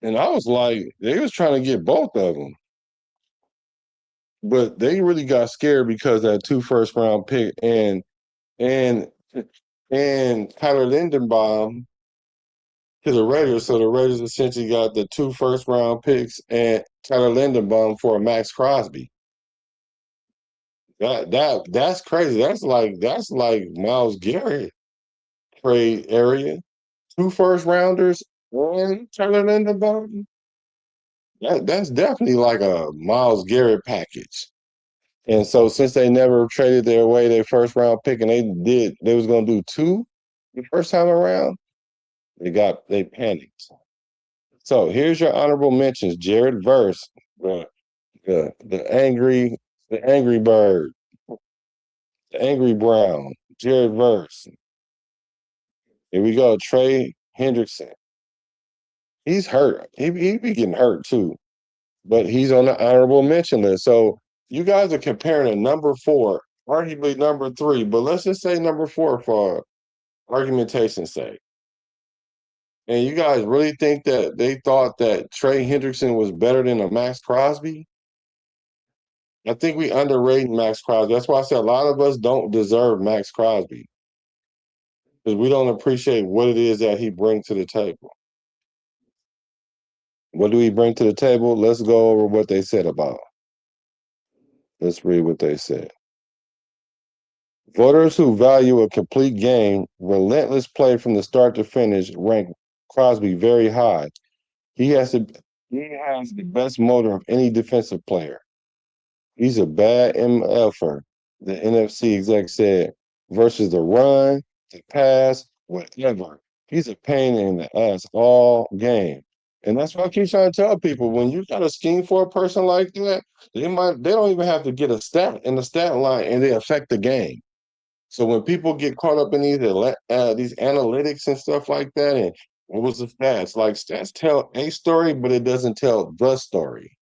And I was like, they was trying to get both of them. But they really got scared because that 2 first-round pick and Tyler Lindenbaum to the Raiders. So the Raiders essentially got the 2 first-round picks and Tyler Lindenbaum for Maxx Crosby. That's crazy. That's like Myles Garrett trade area. 2 first-rounders and Tyler Lindenbaum. That's definitely like a Myles Garrett package. And so since they never traded their first round pick and they was gonna do 2 the first time around, they panicked. So here's your honorable mentions. Jared Verse, the angry bird, the angry brown, Jared Verse. Here we go. Trey Hendrickson. He's hurt. He be getting hurt too. But he's on the honorable mention list. So you guys are comparing a number 4, arguably number 3, but let's just say number 4 for argumentation's sake. And you guys really think that they thought that Trey Hendrickson was better than a Maxx Crosby? I think we underrate Maxx Crosby. That's why I said a lot of us don't deserve Maxx Crosby because we don't appreciate what it is that he brings to the table. What do he bring to the table? Let's go over what they said about him. Let's read what they said. Voters who value a complete game, relentless play from the start to finish rank Crosby very high. He has the best motor of any defensive player. He's a bad MFer, the NFC exec said, versus the run, the pass, whatever. He's a pain in the ass all game. And that's why I keep trying to tell people, when you got a scheme for a person like that, they don't even have to get a stat in the stat line and they affect the game. So when people get caught up in these analytics and stuff like that, and what was the stats? Like, stats tell a story, but it doesn't tell the story.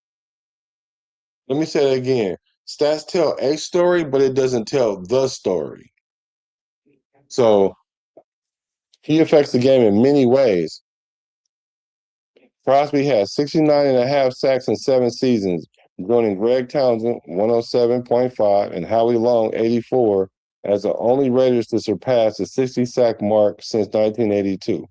Let me say that again. Stats tell a story, but it doesn't tell the story. So he affects the game in many ways. Crosby has 69.5 sacks in 7 seasons, joining Greg Townsend, 107.5, and Howie Long, 84, as the only Raiders to surpass the 60-sack mark since 1982.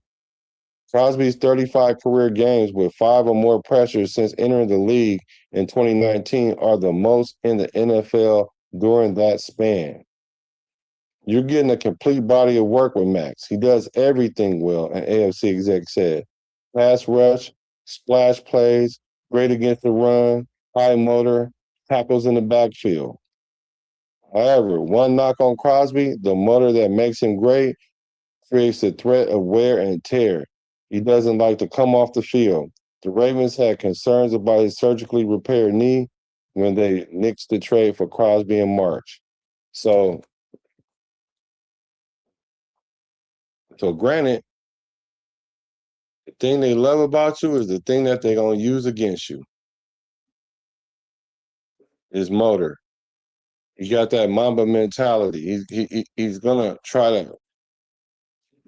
Crosby's 35 career games with 5 or more pressures since entering the league in 2019 are the most in the NFL during that span. You're getting a complete body of work with Max. He does everything well, an AFC exec said. Pass rush, splash plays, great against the run, high motor, tackles in the backfield. However, one knock on Crosby, the motor that makes him great, creates the threat of wear and tear. He doesn't like to come off the field. The Ravens had concerns about his surgically repaired knee when they nixed the trade for Crosby in March. So granted, the thing they love about you is the thing that they're going to use against you. His motor. He got that Mamba mentality. He's going to try to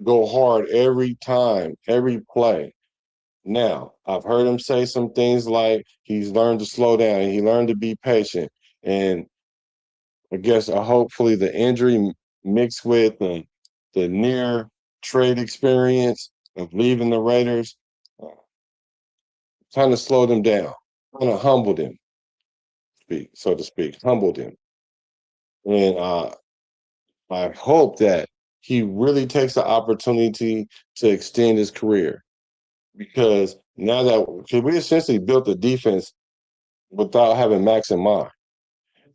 go hard every time, every play. Now, I've heard him say some things like he's learned to slow down. He learned to be patient. And I guess hopefully the injury mixed with the near trade experience of leaving the Raiders kind of slowed him down, kind of humbled him, so to speak, humbled him. And I hope that he really takes the opportunity to extend his career, because we essentially built the defense without having Max in mind.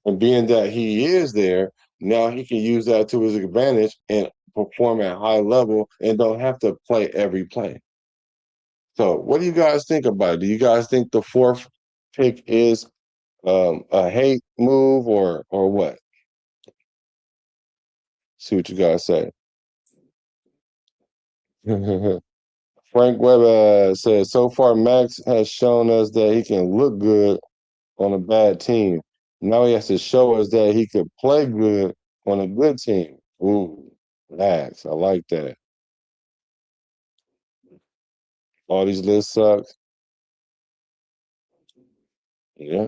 And being that he is there, now he can use that to his advantage and perform at a high level and don't have to play every play. So what do you guys think about it? Do you guys think the 4th pick is a hate move or what? See what you guys say. Frank Webb says, so far Max has shown us that he can look good on a bad team. Now he has to show us that he could play good on a good team. Ooh, Max, I like that. All these lists suck. Yeah,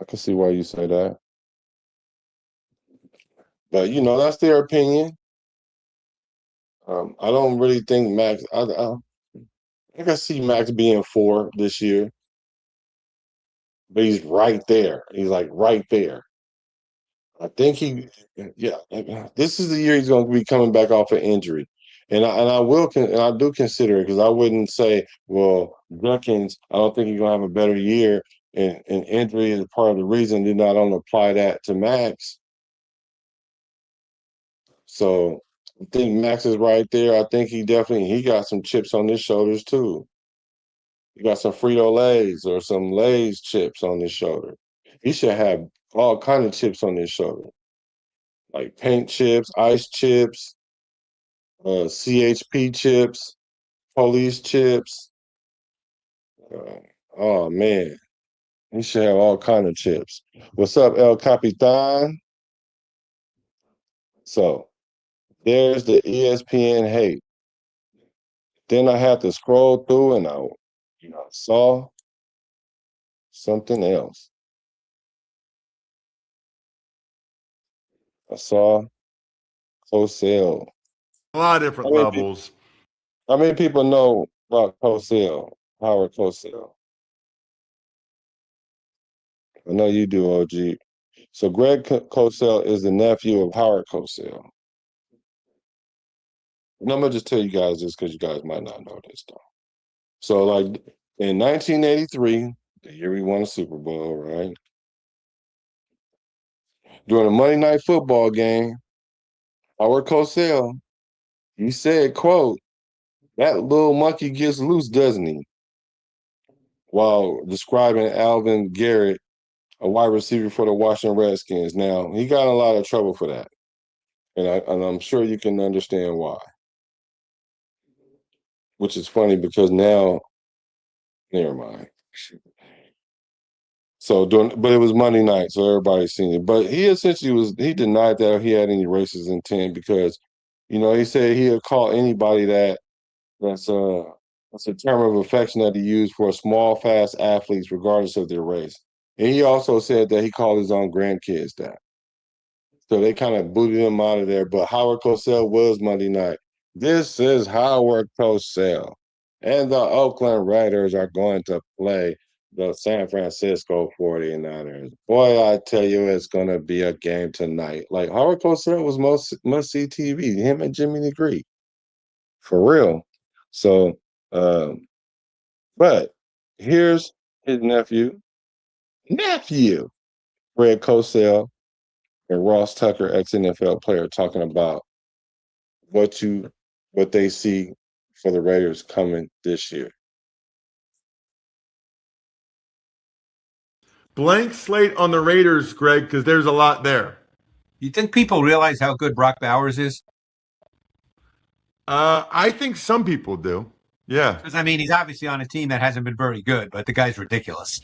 I can see why you say that. But that's their opinion. I don't really think Max. I can see Max being 4 this year, but he's right there. He's like right there. I think yeah. This is the year he's going to be coming back off an injury, and I do consider it because I wouldn't say, well, Jenkins. I don't think he's going to have a better year, and injury is part of the reason. Then I don't apply that to Max. So I think Max is right there. I think he got some chips on his shoulders too. He got some Frito Lays or some Lay's chips on his shoulder. He should have all kind of chips on his shoulder, like paint chips, ice chips, CHP chips, police chips. Uh, oh man, he should have all kind of chips. What's up, El Capitan? So there's the ESPN hate. Then I had to scroll through and I saw something else. I saw Cosell. A lot of different levels. How many people know about Cosell, Howard Cosell? I know you do, OG. So Greg Cosell is the nephew of Howard Cosell. And I'm gonna just tell you guys this because you guys might not know this though. So like in 1983, the year we won a Super Bowl, right? During a Monday Night Football game, Howard Cosell, he said, quote, "That little monkey gets loose, doesn't he?" While describing Alvin Garrett, a wide receiver for the Washington Redskins. Now, he got in a lot of trouble for that. And I'm sure you can understand why. Which is funny because now, never mind. But it was Monday night, so everybody's seen it. But he essentially he denied that he had any racist intent because, he said he'll call anybody that's a term of affection that he used for small, fast athletes, regardless of their race. And he also said that he called his own grandkids that. So they kind of booted him out of there. But Howard Cosell was Monday night. This is Howard Cosell. And the Oakland Raiders are going to play the San Francisco 49ers. Boy, I tell you, it's going to be a game tonight. Like Howard Cosell was must-see TV. Him and Jimmy Negree. For real. So, but here's his nephew, Greg Cosell, and Ross Tucker, ex-NFL player, talking about what they see for the Raiders coming this year. Blank slate on the Raiders, Greg, because there's a lot there. You think people realize how good Brock Bowers is? I think some people do. Yeah. Because, he's obviously on a team that hasn't been very good, but the guy's ridiculous.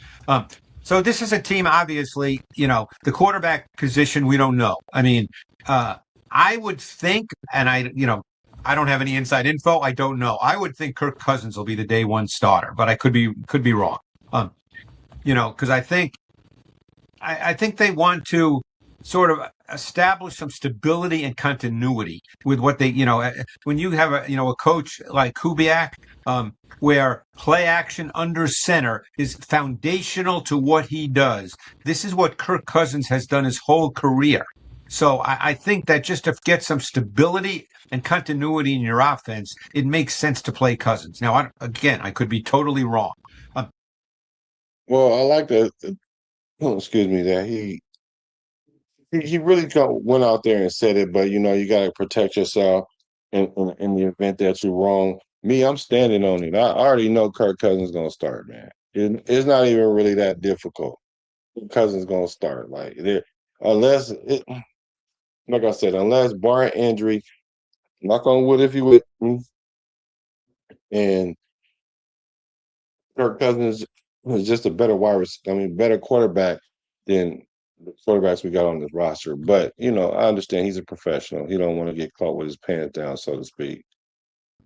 So this is a team, obviously, the quarterback position, we don't know. I would think, and I don't have any inside info. I don't know. I would think Kirk Cousins will be the day one starter, but I could be wrong. Because I think they want to sort of establish some stability and continuity with what they, when you have a coach like Kubiak, where play action under center is foundational to what he does. This is what Kirk Cousins has done his whole career. So I think that just to get some stability and continuity in your offense, it makes sense to play Cousins. Now, I could be totally wrong. Well, I like that. Excuse me, that he really went out there and said it, but you got to protect yourself in the event that you're wrong. Me, I'm standing on it. I already know Kirk Cousins gonna start, man. It's not even really that difficult. Cousins gonna start, like unless barring injury, knock on wood if you would, and Kirk Cousins is just a better better quarterback than the quarterbacks we got on this roster. But I understand he's a professional. He don't want to get caught with his pants down, so to speak.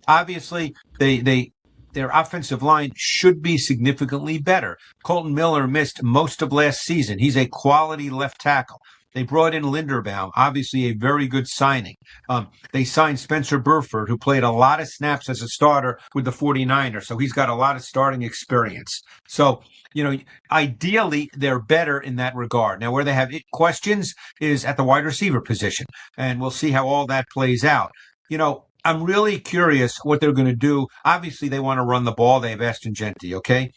Obviously, they their offensive line should be significantly better. Colton Miller missed most of last season. He's a quality left tackle. They brought in Linderbaum, obviously a very good signing. They signed Spencer Burford, who played a lot of snaps as a starter with the 49ers, so he's got a lot of starting experience. So, ideally, they're better in that regard. Now, where they have questions is at the wide receiver position, and we'll see how all that plays out. I'm really curious what they're going to do. Obviously, they want to run the ball. They have Ashton Jeanty, okay?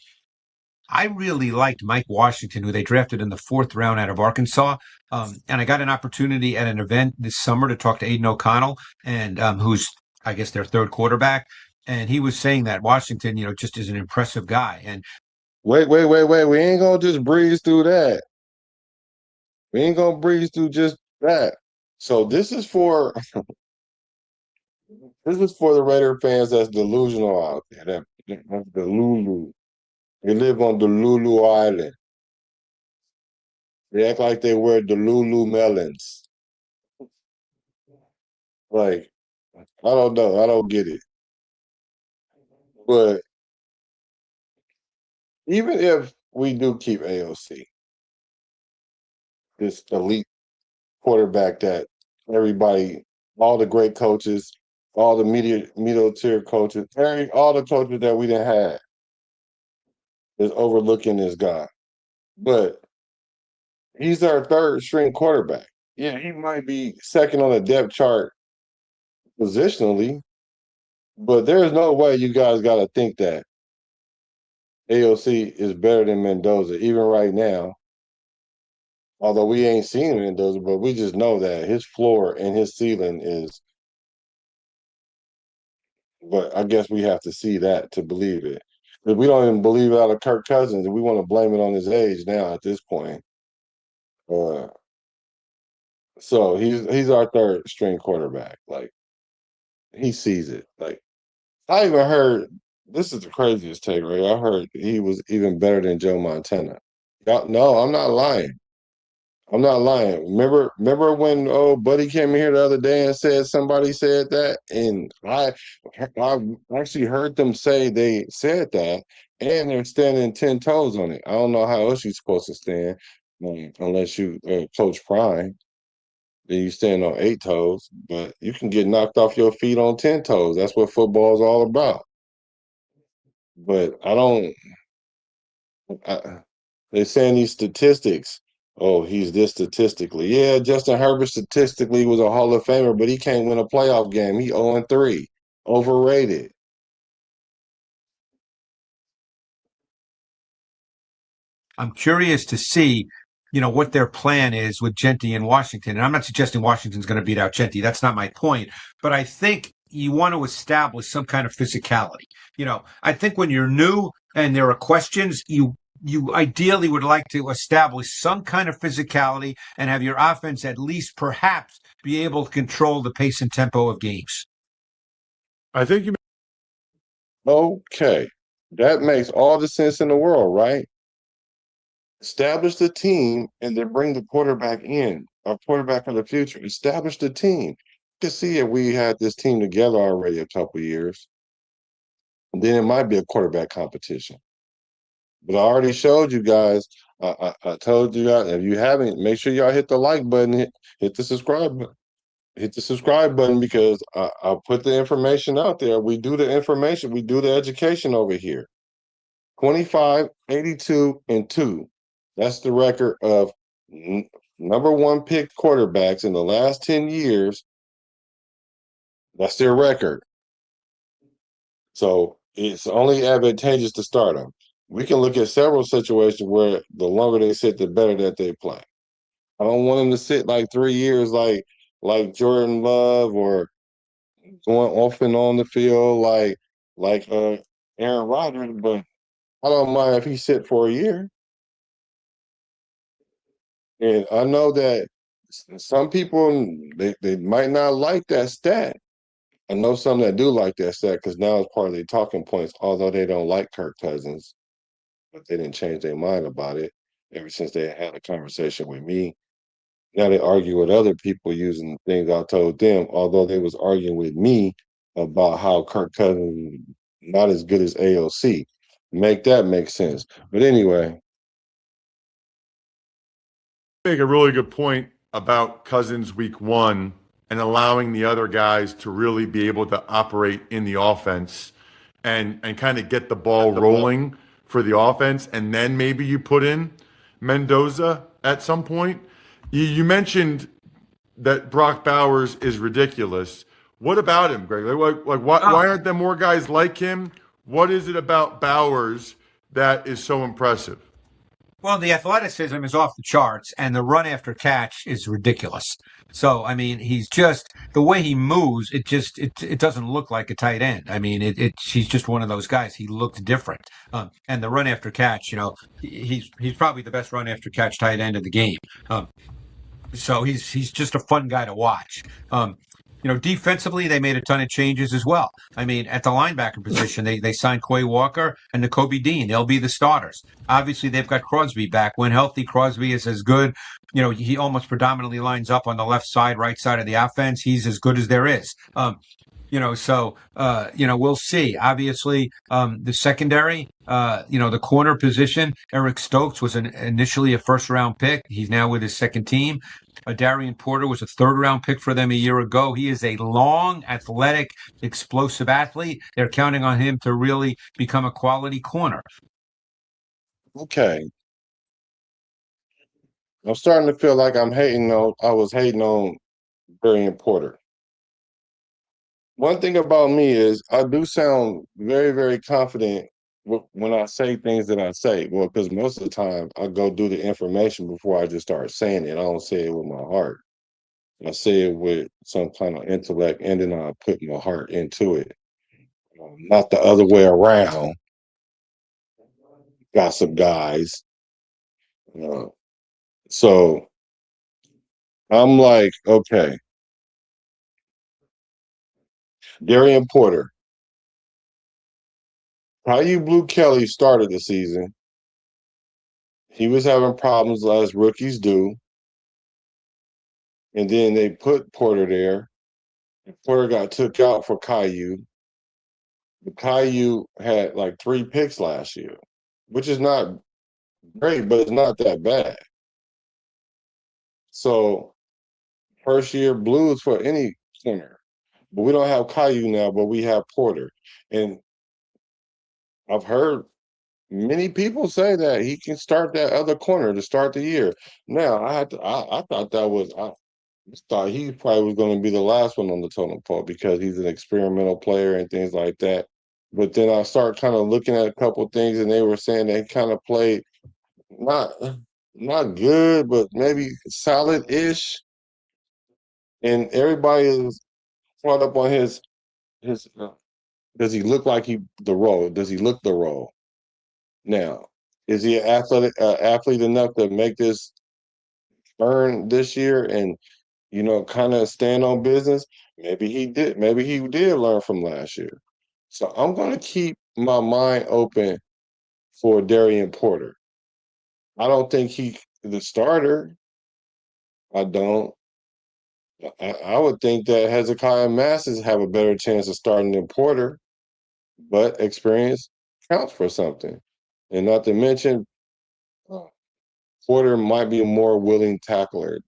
I really liked Mike Washington, who they drafted in the 4th round out of Arkansas. And I got an opportunity at an event this summer to talk to Aiden O'Connell, and who's, I guess, their 3rd quarterback. And he was saying that Washington, just is an impressive guy. And wait. We ain't going to just breeze through that. We ain't going to breeze through just that. So this is for the Raider fans that's delusional out there. That's the Lulu. They live on the Lulu Island. They act like they wear the Lulu melons. Like, I don't know. I don't get it. But even if we do keep AOC, this elite quarterback that everybody, all the great coaches, all the middle tier coaches, all the coaches that we didn't have is overlooking this guy. But he's our 3rd string quarterback. Yeah, he might be 2nd on the depth chart positionally, but there's no way you guys got to think that AOC is better than Mendoza, even right now. Although we ain't seen Mendoza, but we just know that his floor and his ceiling is. But I guess we have to see that to believe it. Because we don't even believe it out of Kirk Cousins, and we want to blame it on his age now at this point. So he's our 3rd string quarterback. Like, he sees it. Like, I even heard, this is the craziest take, right? I heard he was even better than Joe Montana. No, I'm not lying. I'm not lying. Remember when old buddy came in here the other day and said somebody said that? And I actually heard them say they said that, and they're standing 10 toes on it. I don't know how else you're supposed to stand, unless you Coach Prime. Then you stand on 8 toes, but you can get knocked off your feet on 10 toes. That's what football is all about. But they're saying these statistics. Oh, he's this statistically. Yeah, Justin Herbert statistically was a Hall of Famer, but he can't win a playoff game. He 0-3. Overrated. I'm curious to see, what their plan is with Jeanty in Washington. And I'm not suggesting Washington's going to beat out Jeanty. That's not my point. But I think you want to establish some kind of physicality. I think when you're new and there are questions, you ideally would like to establish some kind of physicality and have your offense at least perhaps be able to control the pace and tempo of games. I think you. Okay. That makes all the sense in the world, right? Establish the team and then bring the quarterback in, our quarterback of the future. Establish the team. You can see if we had this team together already a couple of years, then it might be a quarterback competition. But I already showed you guys. I told you guys, if you haven't, make sure y'all hit the like button, hit the subscribe button. Hit the subscribe button because I'll put the information out there. We do the information. We do the education over here. 25, 82, and 2. That's the record of number 1 picked quarterbacks in the last 10 years. That's their record. So it's only advantageous to start them. We can look at several situations where the longer they sit, the better that they play. I don't want them to sit like 3 years like Jordan Love, or going off and on the field like Aaron Rodgers, but I don't mind if he sit for a year. And I know that some people they might not like that stat. I know some that do like that stat because now it's part of their talking points, although they don't like Kirk Cousins, but they didn't change their mind about it ever since they had a conversation with me. Now they argue with other people using the things I told them, although they was arguing with me about how Kirk Cousins not as good as AOC. Make that make sense. But anyway, Make a really good point about Cousins week one and allowing the other guys to really be able to operate in the offense and kind of get the ball rolling for the offense. And then maybe you put in Mendoza at some point. You mentioned that Brock Bowers is ridiculous. What about him, Greg? Why aren't there more guys like him? What is it about Bowers that is so impressive? Well, the athleticism is off the charts, and the run after catch is ridiculous. So, I mean, he's just the way he moves. It doesn't look like a tight end. I mean, he's just one of those guys. He looks different, and the run after catch. He's probably the best run after catch tight end of the game. So he's just a fun guy to watch. Defensively, they made a ton of changes as well. I mean, at the linebacker position, they signed Quay Walker and Nakobe Dean. They'll be the starters. Obviously, they've got Crosby back. When healthy, Crosby is as good. He almost predominantly lines up on the left side, right side of the offense. He's as good as there is. We'll see. Obviously, the secondary, the corner position, Eric Stokes was initially a first-round pick. He's now with his second team. Darian Porter was a third-round pick for them a year ago. He is a long, athletic, explosive athlete. They're counting on him to really become a quality corner. okay. I'm starting to feel like I was hating on Darian Porter. One thing about me is I do sound very, very confident when I say things that I say. Well, because most of the time I go do the information before I just start saying it. I don't say it with my heart. I say it with some kind of intellect, and then I put my heart into it. Not the other way around. Gossip guys. Uh, so I'm like, okay, Darian Porter. How you Blue Kelly started the season. He was having problems as rookies do. And then they put Porter there. Porter got took out for Caillou. Caillou had like 3 picks last year, which is not great, but it's not that bad. So first year blues for any corner. But we don't have Caillou now, but we have Porter. And I've heard many people say that he can start that other corner to start the year. Now I thought I thought he probably was going to be the last one on the totem pole because he's an experimental player and things like that. But then I start kind of looking at a couple of things, and they were saying they kind of played not not good, but maybe solid-ish. And everybody is caught up on his. Does he look like the role? Does he look the role? Now, is he an athlete enough to make this earn this year and kind of stand on business? Maybe he did. Maybe he did learn from last year. So I'm going to keep my mind open for Darian Porter. I don't think he the starter. I don't. I would think that Hezekiah Masses have a better chance of starting than Porter, but experience counts for something. And not to mention, uh, Porter might be a more willing tackler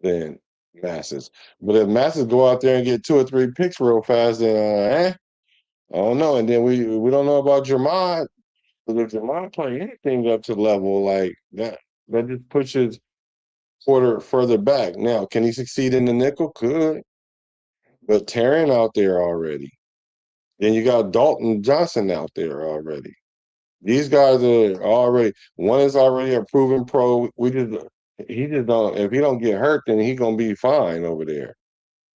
than Masses. But if Masses go out there and get 2 or 3 picks real fast, then I don't know. And then we don't know about Jermod. But if Jermod play anything up to the level like that just pushes Porter further back. Now, can he succeed in the nickel? Could. But Taryn out there already. Then you got Dalton Johnson out there already. These guys are already. One is already a proven pro. He just don't. If he don't get hurt, then he gonna be fine over there.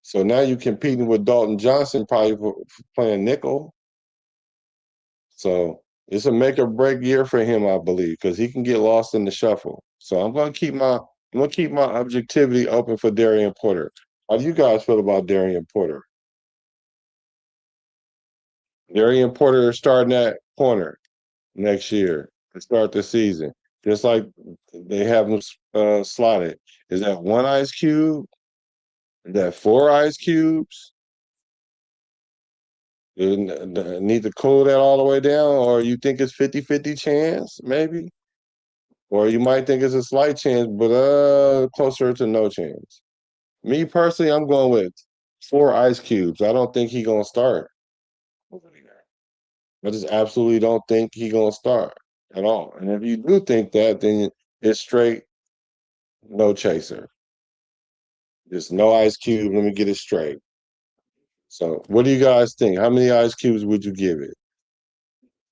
So now you're competing with Dalton Johnson, probably for playing nickel. So it's a make or break year for him, I believe, because he can get lost in the shuffle. So I'm gonna keep my objectivity open for Darian Porter. How do you guys feel about Darian Porter? Darian Porter is starting at corner next year to start the season, just like they have him slotted. Is that 1 ice cube? Is that 4 ice cubes? Need to cool that all the way down, or you think it's 50-50 chance, maybe? Or you might think it's a slight chance, but closer to no chance. Me personally, I'm going with 4 ice cubes. I don't think he's gonna start. I just absolutely don't think he's gonna start at all. And if you do think that, then it's straight no chaser. Just no ice cube. Let me get it straight. So what do you guys think? How many ice cubes would you give it?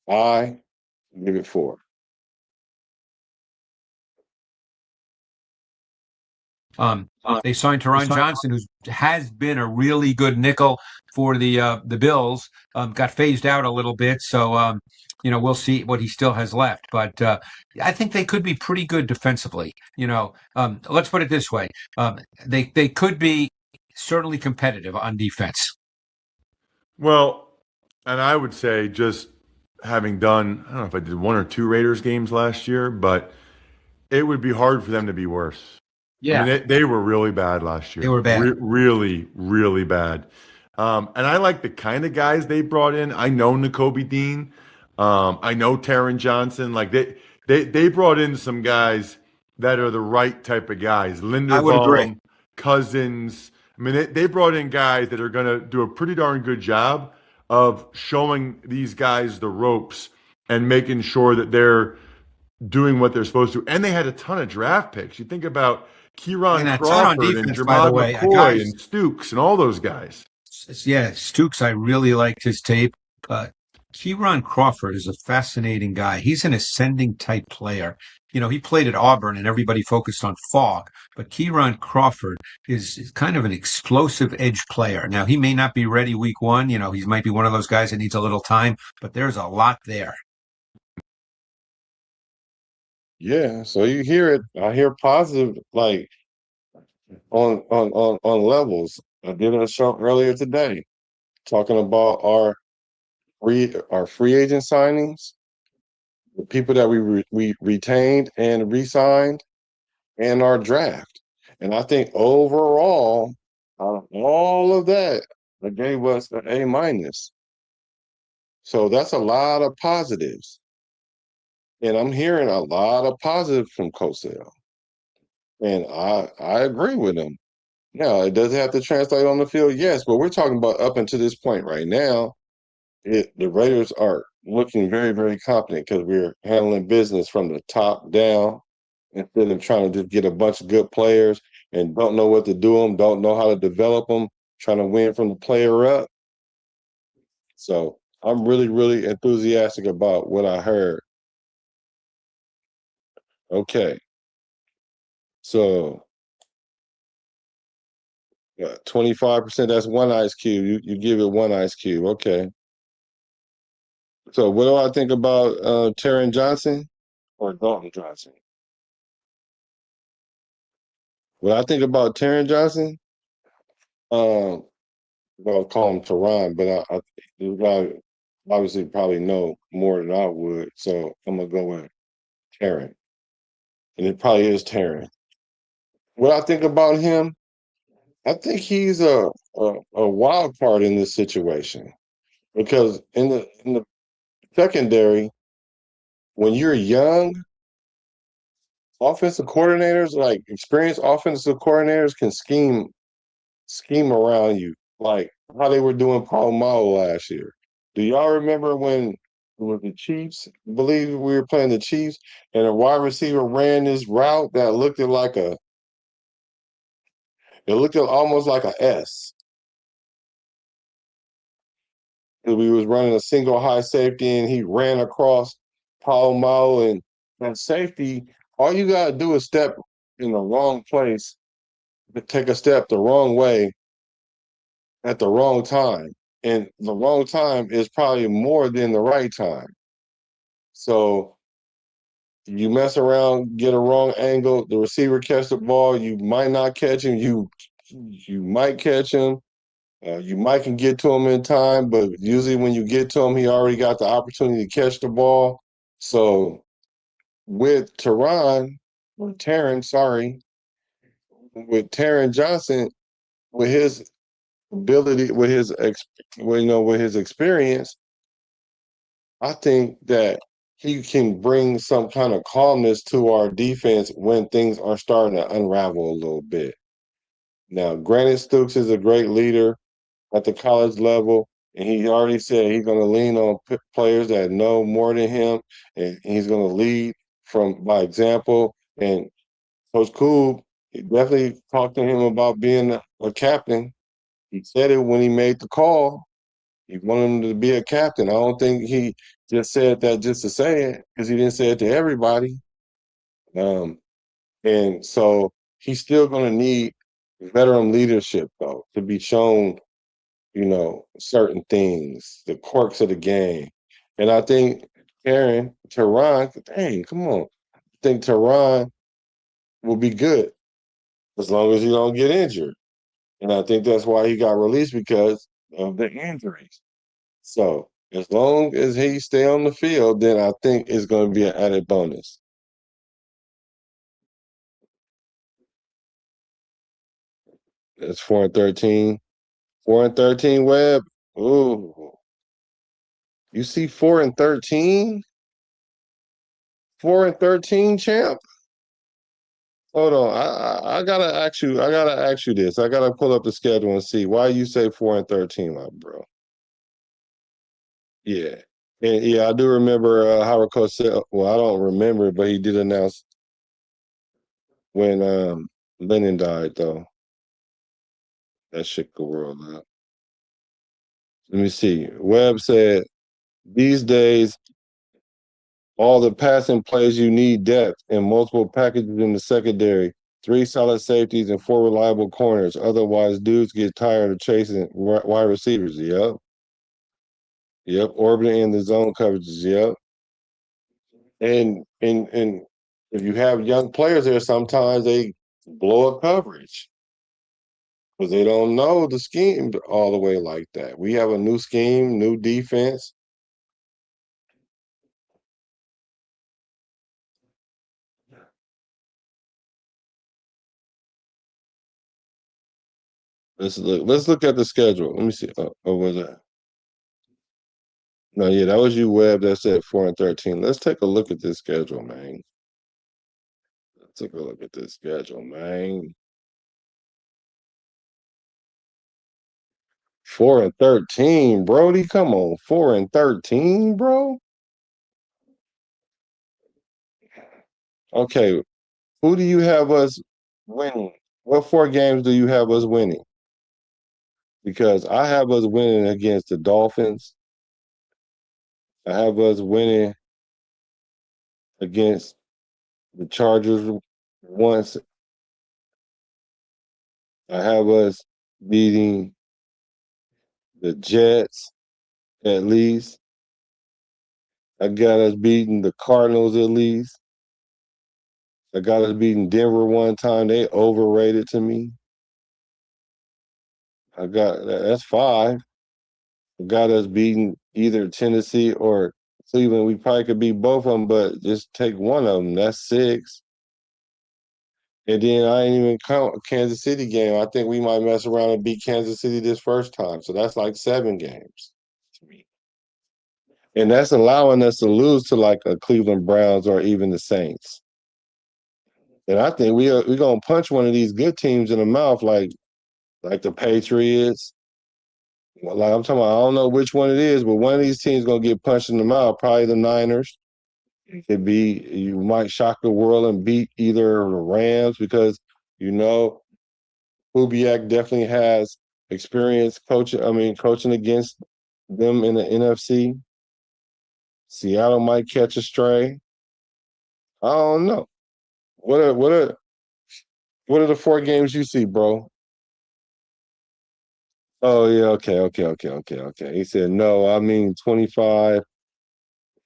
I give it 4. They signed Teron Johnson, who has been a really good nickel for the Bills. Got phased out a little bit, so we'll see what he still has left. But I think they could be pretty good defensively. Let's put it this way: they could be certainly competitive on defense. Well, and I would say just having done, I don't know if I did 1 or 2 Raiders games last year, but it would be hard for them to be worse. Yeah. I mean, they were really bad last year. They were bad. Really, really bad. And I like the kind of guys they brought in. I know Nakobe Dean. I know Taron Johnson. Like they brought in some guys that are the right type of guys. I would agree. Linderbaum, Cousins. I mean, they brought in guys that are going to do a pretty darn good job of showing these guys the ropes and making sure that they're doing what they're supposed to. And they had a ton of draft picks. You think about Kieran And a ton on Crawford and defense, by the Jermod way. McCoy Guys- and Stukes and all those guys. Yeah, Stukes, I really liked his tape. Kieran Crawford is a fascinating guy. He's an ascending type player. He played at Auburn and everybody focused on Falk, but Kieran Crawford is kind of an explosive edge player. Now, he may not be ready week 1. He might be one of those guys that needs a little time, but there's a lot there. Yeah, so you hear it. I hear positive, like on levels. I did a show earlier today talking about our free agent signings, the people that we retained and re-signed, and our draft. And I think overall, out of all of that, it gave us an A-. So that's a lot of positives. And I'm hearing a lot of positives from Cosell. And I agree with him. Now, it does have to translate on the field, yes, but we're talking about up until this point right now, the Raiders are looking very, very confident because we're handling business from the top down instead of trying to just get a bunch of good players and don't know what to do them, don't know how to develop them, trying to win from the player up. So I'm really, really enthusiastic about what I heard. Okay. So 25%, that's 1 ice cube. You give it 1 ice cube. Okay. So what do I think about Taron Johnson or Dalton Johnson? What I think about Taron Johnson, well, I'll call him Teron, but you guys obviously probably know more than I would, so I'm gonna go with Taron, and it probably is Taron. What I think about him, I think he's a wild card in this situation because in the secondary, when you're young, offensive coordinators, like experienced offensive coordinators, can scheme around you, like how they were doing Palomalo last year. Do y'all remember when it was the Chiefs? I believe we were playing the Chiefs, and a wide receiver ran this route that looked almost like a S. We was running a single high safety, and he ran across Palomalo, and that safety. All you gotta do is step in the wrong place, take a step the wrong way at the wrong time. And the wrong time is probably more than the right time. So you mess around, get a wrong angle, the receiver catch the ball, you might not catch him, you might catch him, you might can get to him in time, but usually when you get to him, he already got the opportunity to catch the ball. So with Taron, sorry, with Taron Johnson, with his ability, with his with his experience, I think that he can bring some kind of calmness to our defense when things are starting to unravel a little bit. Now, granted, Stooks is a great leader at the college level, and he already said he's going to lean on players that know more than him, and he's going to lead by example. And Coach Cool, he definitely talked to him about being a captain. He said it when he made the call. He wanted him to be a captain. I don't think he just said that just to say it, because he didn't say it to everybody. And so he's still going to need veteran leadership, though, to be shown, certain things, the quirks of the game. And I think Tehran, dang, come on. I think Tehran will be good as long as he don't get injured. And I think that's why he got released, because of the injuries. So as long as he stay on the field, then I think it's going to be an added bonus. It's 4-13. 4-13, Webb. Ooh. You see 4-13? 4-13, champ? Hold on. I gotta ask you. I gotta ask you this. I gotta pull up the schedule and see why you say 4-13, my bro. Yeah. And yeah, I do remember Howard Cosell. Well, I don't remember it, but he did announce when Lennon died, though. That shook the world up. Let me see. Webb said, these days, all the passing plays you need depth and multiple packages in the secondary, 3 solid safeties and 4 reliable corners. Otherwise, dudes get tired of chasing wide receivers. Yep. Yep. Orbiting in the zone coverages. Yep. And if you have young players there, sometimes they blow up coverage because they don't know the scheme all the way like that. We have a new scheme, new defense. Let's look at the schedule. Let me see. Oh, was that? No, yeah, that was you, Webb, that said 4-13. Let's take a look at this schedule, man. Let's take a look at this schedule, man. 4-13, Brody. Come on, 4-13, bro. Okay, who do you have us winning? What 4 games do you have us winning? Because I have us winning against the Dolphins. I have us winning against the Chargers once. I have us beating the Jets at least. I got us beating the Cardinals at least. I got us beating Denver one time. They overrated to me. That's 5. I got us beating either Tennessee or Cleveland. We probably could beat both of them, but just take one of them. That's 6. And then I ain't even count a Kansas City game. I think we might mess around and beat Kansas City this first time. So that's like 7 games to me. And that's allowing us to lose to like a Cleveland Browns or even the Saints. And I think we're gonna punch one of these good teams in the mouth, like the Patriots. Like I'm talking about, I don't know which one it is, but one of these teams gonna get punched in the mouth. Probably the Niners. It could be, you might shock the world and beat either the Rams, because Kubiak definitely has experience coaching against them in the NFC. Seattle might catch a stray. I don't know. What are the 4 games you see, bro? Oh yeah, okay. He said no. I mean 25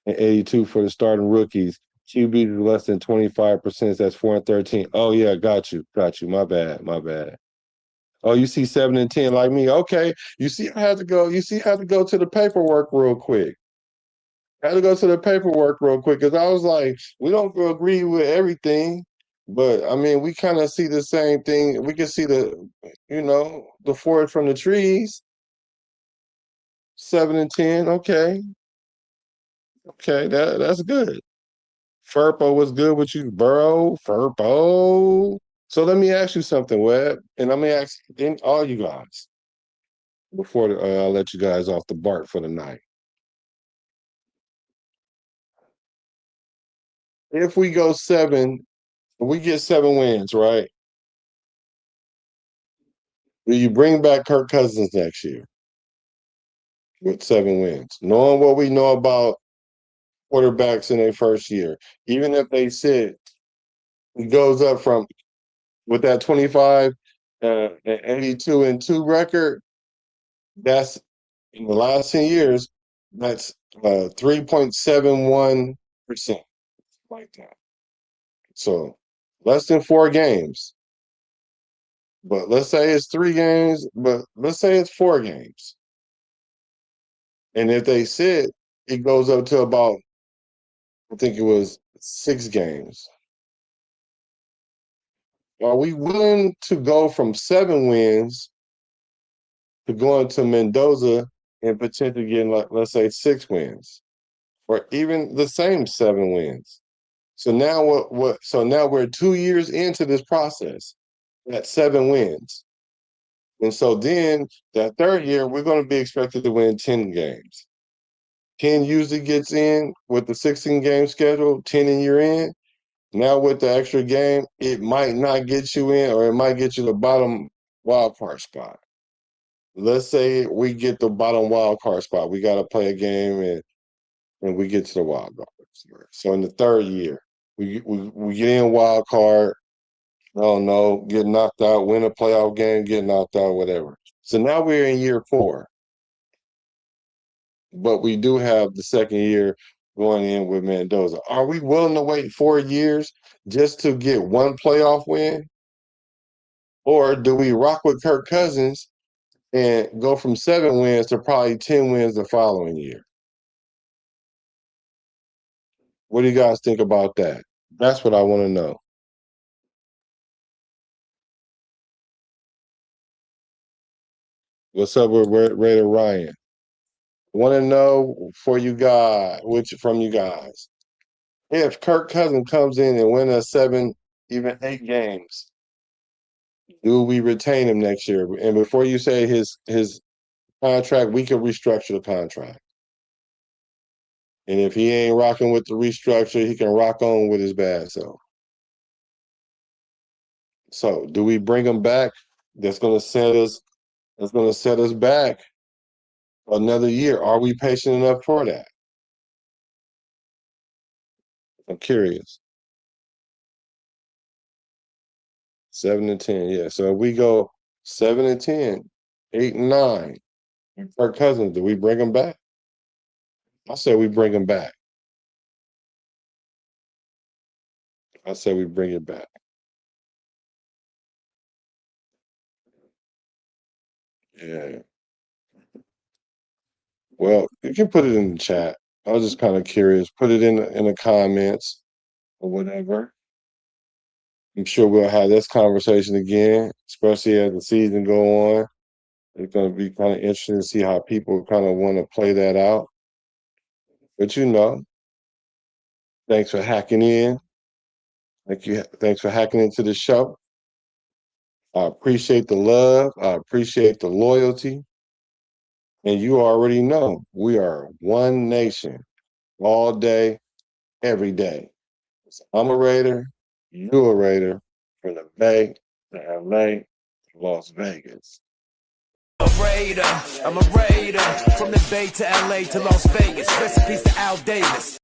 and 82 for the starting rookies. QB less than 25%. That's 4-13. Oh yeah, got you. My bad. Oh, you see 7-10 like me. Okay. You see, I had to go. You see, I had to go to the paperwork real quick. Because I was like, we don't agree with everything, but I mean, we kind of see the same thing. We can see the forest from the trees. 7-10. Okay. Okay, that's good. Furpo was good with you, Burrow, Furpo. So let me ask you something, Webb, and let me ask all you guys before I let you guys off the BART for the night. If we go 7, we get 7 wins, right? Will you bring back Kirk Cousins next year with 7 wins? Knowing what we know about quarterbacks in their first year, even if they sit, it goes up from with that 25 and 82-2 record. That's in the last 10 years. That's 3.71%, like that. So less than 4 games. But let's say it's 3 games, but let's say it's 4 games. And if they sit, it goes up to about, I think it was 6 games. Are we willing to go from 7 wins to going to Mendoza and potentially getting, like, let's say, 6 wins, or even the same 7 wins? So now what? So now we're 2 years into this process at 7 wins, and so then that third year we're going to be expected to win 10 games. 10 usually gets in with the 16-game schedule. 10 in you're in. Now with the extra game, it might not get you in, or it might get you the bottom wild card spot. Let's say we get the bottom wild card spot. We got to play a game and we get to the wild card. So in the third year, we get in wild card. I don't know, get knocked out, win a playoff game, get knocked out, whatever. So now we're in year 4, but we do have the second year going in with Mendoza. Are we willing to wait 4 years just to get 1 playoff win, or do we rock with Kirk Cousins and go from 7 wins to probably 10 wins the following year? What do you guys think about that? That's what I want to know. What's up with Raider Ryan? Want to know from you guys, if Kirk Cousins comes in and win us 7, even 8 games, do we retain him next year? And before you say his contract, we can restructure the contract. And if he ain't rocking with the restructure, he can rock on with his bad self. So do we bring him back? That's gonna set us back another year. Are we patient enough for that? I'm curious. 7-10, yeah. So if we go 7-10, 8-9, Kirk Cousins, do we bring him back? I say we bring him back. I say we bring it back. Yeah. Well, you can put it in the chat. I was just kind of curious. Put it in the comments or whatever. I'm sure we'll have this conversation again, especially as the season go on. It's going to be kind of interesting to see how people kind of want to play that out. But thanks for hacking in. Thanks for hacking into the show. I appreciate the love. I appreciate the loyalty. And you already know we are one nation all day, every day. So I'm a Raider. You're a Raider. From the Bay to LA to Las Vegas. I'm a Raider from the Bay to LA to Las Vegas. Recipes to Al Davis.